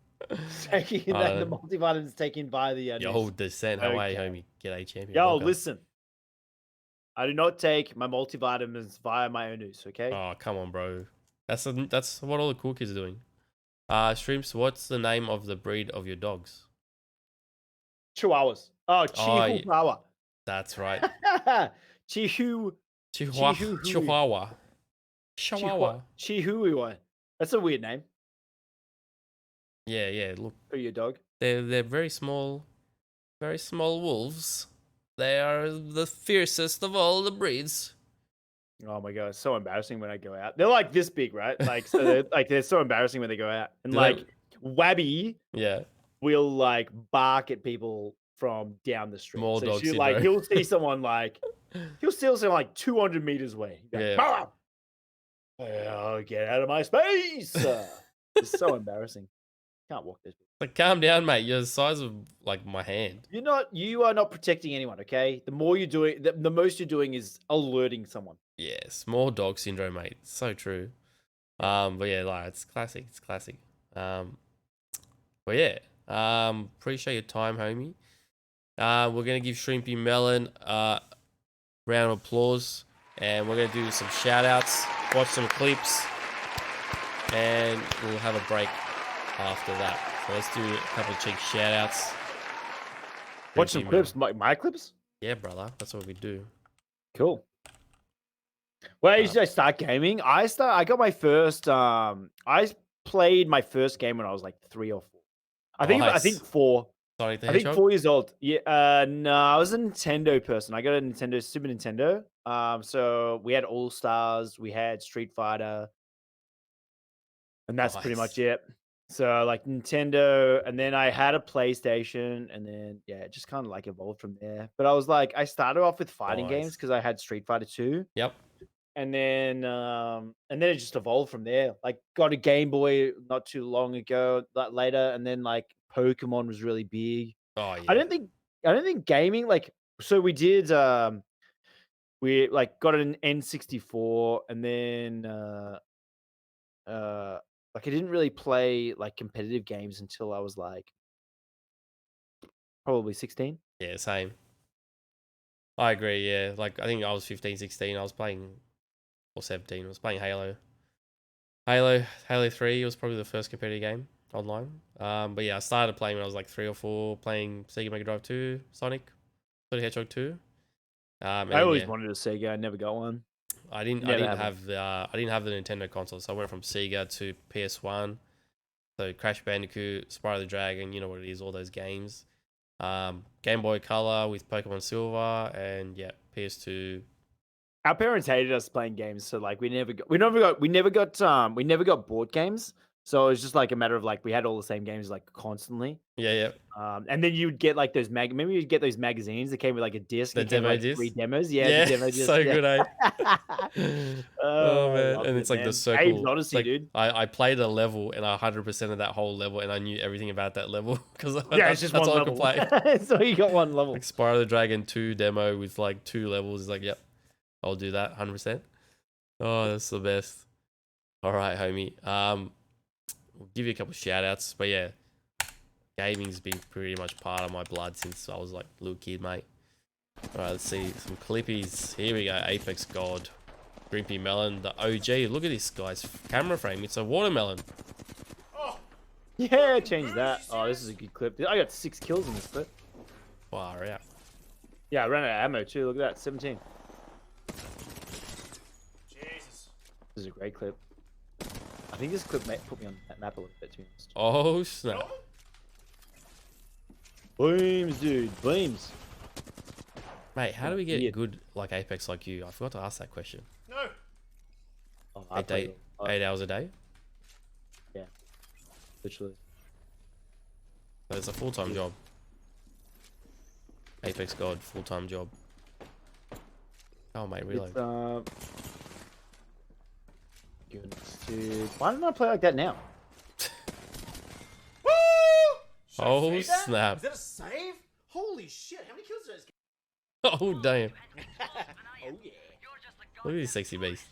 Taking the multivitamins taken by the Yo, Descent. How are you, homie? G'day, champion. Yo, Welcome. listen. I do not take my multivitamins via my own use, okay? Oh, come on, bro. That's what all the cool kids are doing. Shrimps, what's the name of the breed of your dogs? Chihuahuas. Oh, Oh, yeah, Chihuahua. that's right. Chihu. Chihuahua. Chihuahua. Chihuahua. That's a weird name Yeah, yeah. Look, for your dog. they're very small wolves. They are the fiercest of all the breeds. Oh my god, it's so embarrassing when I go out. They're like this big, right? Like so they're so embarrassing when they go out. And Do like they? Wabby Yeah. will like bark at people from down the street. Small So dog she like syndrome. he'll see someone like he'll see someone like 200 meters away. He'll be like, Yeah. "Bah! Oh, get out of my space. It's so embarrassing. Can't walk this. Like, calm down, mate. You're the size of like my hand. You are not protecting anyone, okay? The more you're doing, the most you're doing is alerting someone. Yeah, small dog syndrome, mate. So true. But yeah, like it's classic. It's classic. But yeah, appreciate your time, homie. We're gonna give ShrimpyMelon round of applause, and we're gonna do some shout outs, watch some clips, and we'll have a break after that. So let's do a couple of cheek shout outs. Watch some clips, my clips? Yeah, brother. That's what we do. Cool. Where did I start gaming? I got my first I played my first game when I was like 3 or 4. I think 4. Sonic the I think Hedgehog? 4 years old. Yeah, no, I was a Nintendo person. I got a Super Nintendo. So we had All Stars, we had Street Fighter, and that's pretty much it. So like Nintendo, and then I had a PlayStation, and then yeah, it just kind of like evolved from there. But I was like, I started off with fighting games because I had Street Fighter 2. Yep. And then it just evolved from there. Like got a Game Boy not too long ago, that later, and then like Pokemon was really big. Oh yeah. I don't think gaming like so we did we like got an N64 and then like I didn't really play like competitive games until I was like probably 16. Yeah, same. I agree, yeah. Like I think I was 15, 16, I was playing, or 17, I was playing Halo. Halo 3 was probably the first competitive game online. But yeah, I started playing when I was like 3 or 4, playing Sega Mega Drive 2, Sonic the Hedgehog 2. I always wanted a Sega, I never got one. I didn't have the Nintendo console, so I went from Sega to PS1. So Crash Bandicoot, Spyro the Dragon, you know what it is, all those games. Game Boy Color with Pokemon Silver, and yeah, PS2. Our parents hated us playing games, so like we never got board games. So it was just like a matter of like we had all the same games like constantly. Yeah, yeah. And then you'd get like those remember you'd get those magazines that came with like a disc. The demo like disc? 3 demos. Yeah, Yeah, the demo disc. so yeah. good, eh? Oh man, and it's like the circle. Abe's Odyssey, like, dude. I played a level and 100% of that whole level, and I knew everything about that level because Yeah, it's just that's one all level. I could play. So you got one level. Like Spyro the Dragon 2 demo with like 2 levels is like, yep, I'll do that 100%. Oh, that's the best. All right, homie. We'll give you a couple of shout outs, but yeah, gaming's been pretty much part of my blood since I was like a little kid, mate. All right, let's see some clippies. Here we go. Apex God, ShrimpyMelon, the OG. Look at this guy's camera frame. It's a watermelon. Yeah, change that. Oh, this is a good clip. I got 6 kills in this clip. Far out. Yeah, I ran out of ammo too. Look at that, 17. Jesus. This is a great clip. I think this clip put me on that map a little bit, to be honest. Oh snap! Beams, dude, beams. Mate, how do we get good like Apex like you? I forgot to ask that question. No. Oh, 8 hours a day? Yeah, literally. So it's a full-time job. Apex God, full-time job. Oh mate, reload. Goodness, dude. Why don't I play like that now? Woo! Oh snap! Is that a save? Holy shit! How many kills did I just get? Oh damn! Oh yeah. Look at this sexy beast.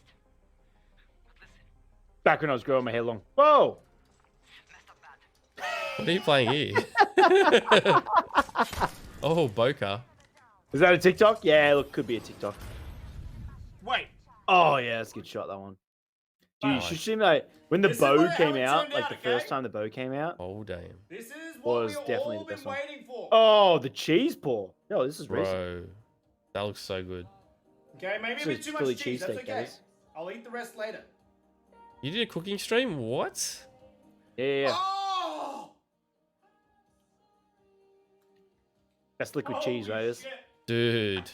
Back when I was growing my hair long. Whoa! What are you playing here? Oh, Boca. Is that a TikTok? Yeah, look, could be a TikTok. Wait. Oh yeah, that's a good shot, that one. Dude, you Like, should see like when the This is bow what- how came it out, turned like out, the first okay? time the bow came out, oh damn, This is what was we've definitely all the best been one. waiting for. Oh, the cheese ball. No, this is recent. bro, that looks so good. Okay, maybe This a bit is too Philly much cheese. That's cheesesteak, that okay. is. I'll eat the rest later. You did a cooking stream? What? Yeah. Oh! That's liquid Holy cheese, right? shit. Dude,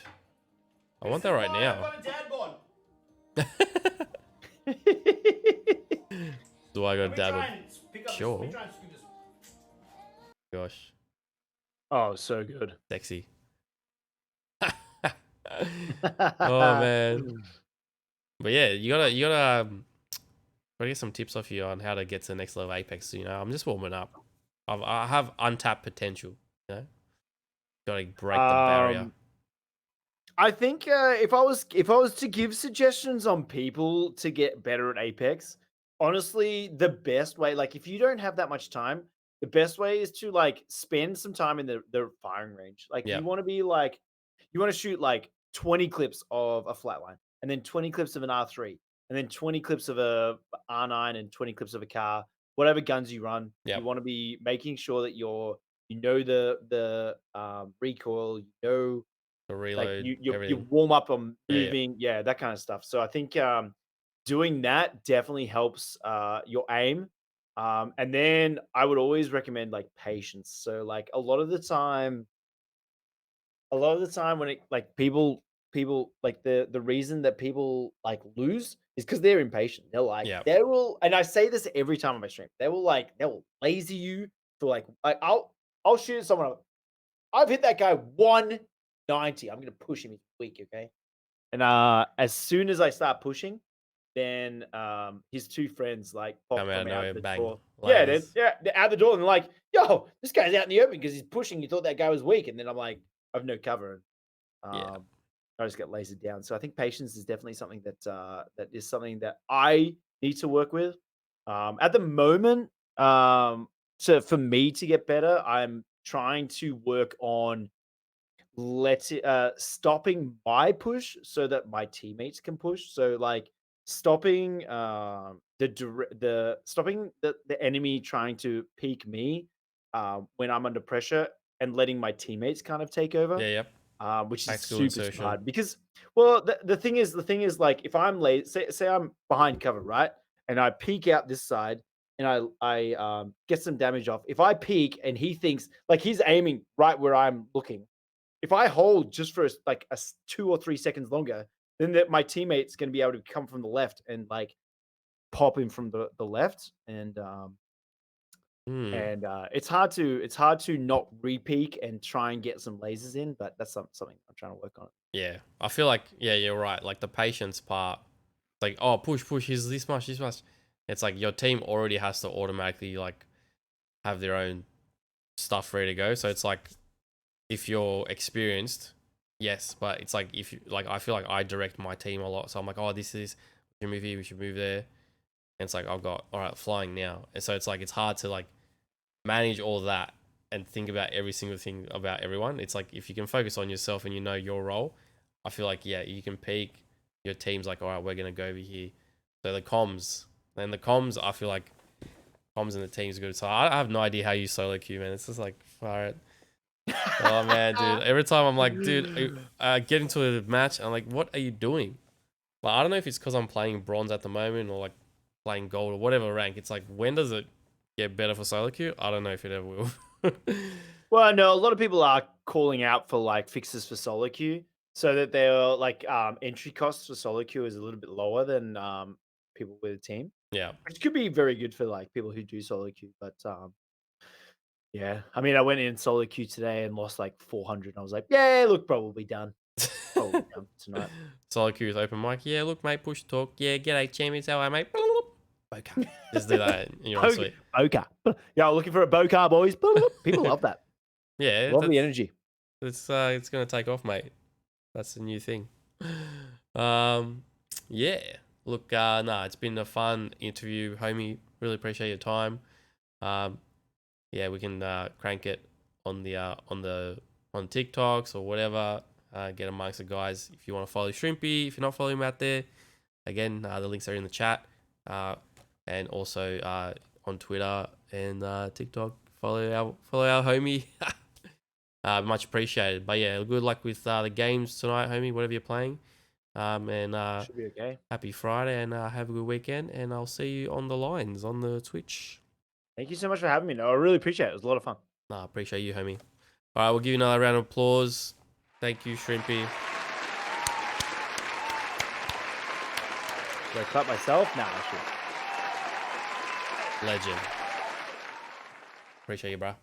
I want This that is right why I've now. got a dad bod. Do I Let got me dab try it? and pick up Sure. Let me try and scoop this. Gosh, Oh, so good. sexy. Oh man. But yeah, gotta get some tips off you on how to get to the next level of Apex. You know, I'm just warming up. I have untapped potential. You know, gotta break the barrier. I think if I was to give suggestions on people to get better at Apex, honestly, the best way, like if you don't have that much time, the best way is to like spend some time in the firing range. Like Yeah. you want to be like you want to shoot like 20 clips of a flatline, and then 20 clips of an R3, and then 20 clips of a R9, and 20 clips of a car, whatever guns you run. Yep. You want to be making sure that you know the recoil, you know The like reload, you everything. warm up on Yeah, yeah. moving, yeah, that kind of stuff. So I think doing that definitely helps your aim. And then I would always recommend like patience. So like a lot of the time when it like people like the reason that people like lose is because they're impatient. They're like Yeah. they will, and I say this every time on my stream. They will lazy you for like I'll shoot someone up. I've hit that guy 190. I'm gonna push him. He's weak, okay? And as soon as I start pushing, then his two friends like pop Come out of from out nowhere, the bang. door. Yeah, Lasers. they're out the door and they're like, "Yo, this guy's out in the open because he's pushing. You thought that guy was weak." And then I'm like, "I've no cover." And Yeah. I just get lasered down. So I think patience is definitely something that is something that I need to work with. At the moment, so for me to get better, I'm trying to work on stopping my push so that my teammates can push. So like stopping stopping the enemy trying to peek me when I'm under pressure and letting my teammates kind of take over, Yeah, yep. which is Tactical super insertion. hard because well the thing is like if I'm late, say I'm behind cover, right, and I peek out this side and I get some damage off. If I peek and he thinks like he's aiming right where I'm looking, if I hold just for like 2 or 3 seconds longer, then my teammate's going to be able to come from the left and like pop him from the left, Hmm. it's hard to not re-peek and try and get some lasers in, but that's something I'm trying to work on. Yeah. I feel like, yeah, you're right. Like the patience part, like, oh, push, he's this much, this much. It's like your team already has to automatically like have their own stuff ready to go. So it's like if you're experienced, yes, but it's like if you like I feel like I direct my team a lot. So I'm like, oh, this is we should move here, we should move there. And it's like I've got all right, flying now. And so it's like it's hard to like manage all that and think about every single thing about everyone. It's like if you can focus on yourself and you know your role, I feel like yeah, you can peak. Your team's like, all right, we're gonna go over here. So the comms, I feel like comms and the team's good. So I have no idea how you solo queue, man. It's just like fire it. Oh man, dude. Every time I'm like, dude, get into a match. I'm like, what are you doing? Like, I don't know if it's because I'm playing bronze at the moment or like playing gold or whatever rank. It's like, when does it get better for solo queue? I don't know if it ever will. Well, no, a lot of people are calling out for like fixes for solo queue, so that their like entry costs for solo queue is a little bit lower than people with a team, Yeah. which could be very good for like people who do solo queue. But yeah, I mean, I went in solo queue today and lost like 400. And I was like, yeah, look, probably done. Probably done tonight. Solo queue with open mic. Yeah, look, mate, push talk. Yeah, g'day, champions. How are you, mate? Okay. Just do that and you're on sweet. Boca. Yeah, looking for a Boca, boys. People love that. Yeah, Love the energy. it's gonna take off, mate. That's the new thing. Yeah. Look, nah, it's been a fun interview, homie. Really appreciate your time. Yeah, we can crank it on the on TikToks or whatever. Get amongst the guys. If you want to follow Shrimpy, if you're not following him out there, again, the links are in the chat. and also on Twitter and TikTok. Follow our homie. Much appreciated. But yeah, good luck with the games tonight, homie. Whatever you're playing. Should be okay. Happy Friday, and have a good weekend. And I'll see you on the lines on the Twitch. Thank you so much for having me. No, I really appreciate it. It was a lot of fun. Nah, appreciate you, homie. All right, we'll give you another round of applause. Thank you, Shrimpy. Do I clap myself? Nah, I should. Legend. Appreciate you, bro.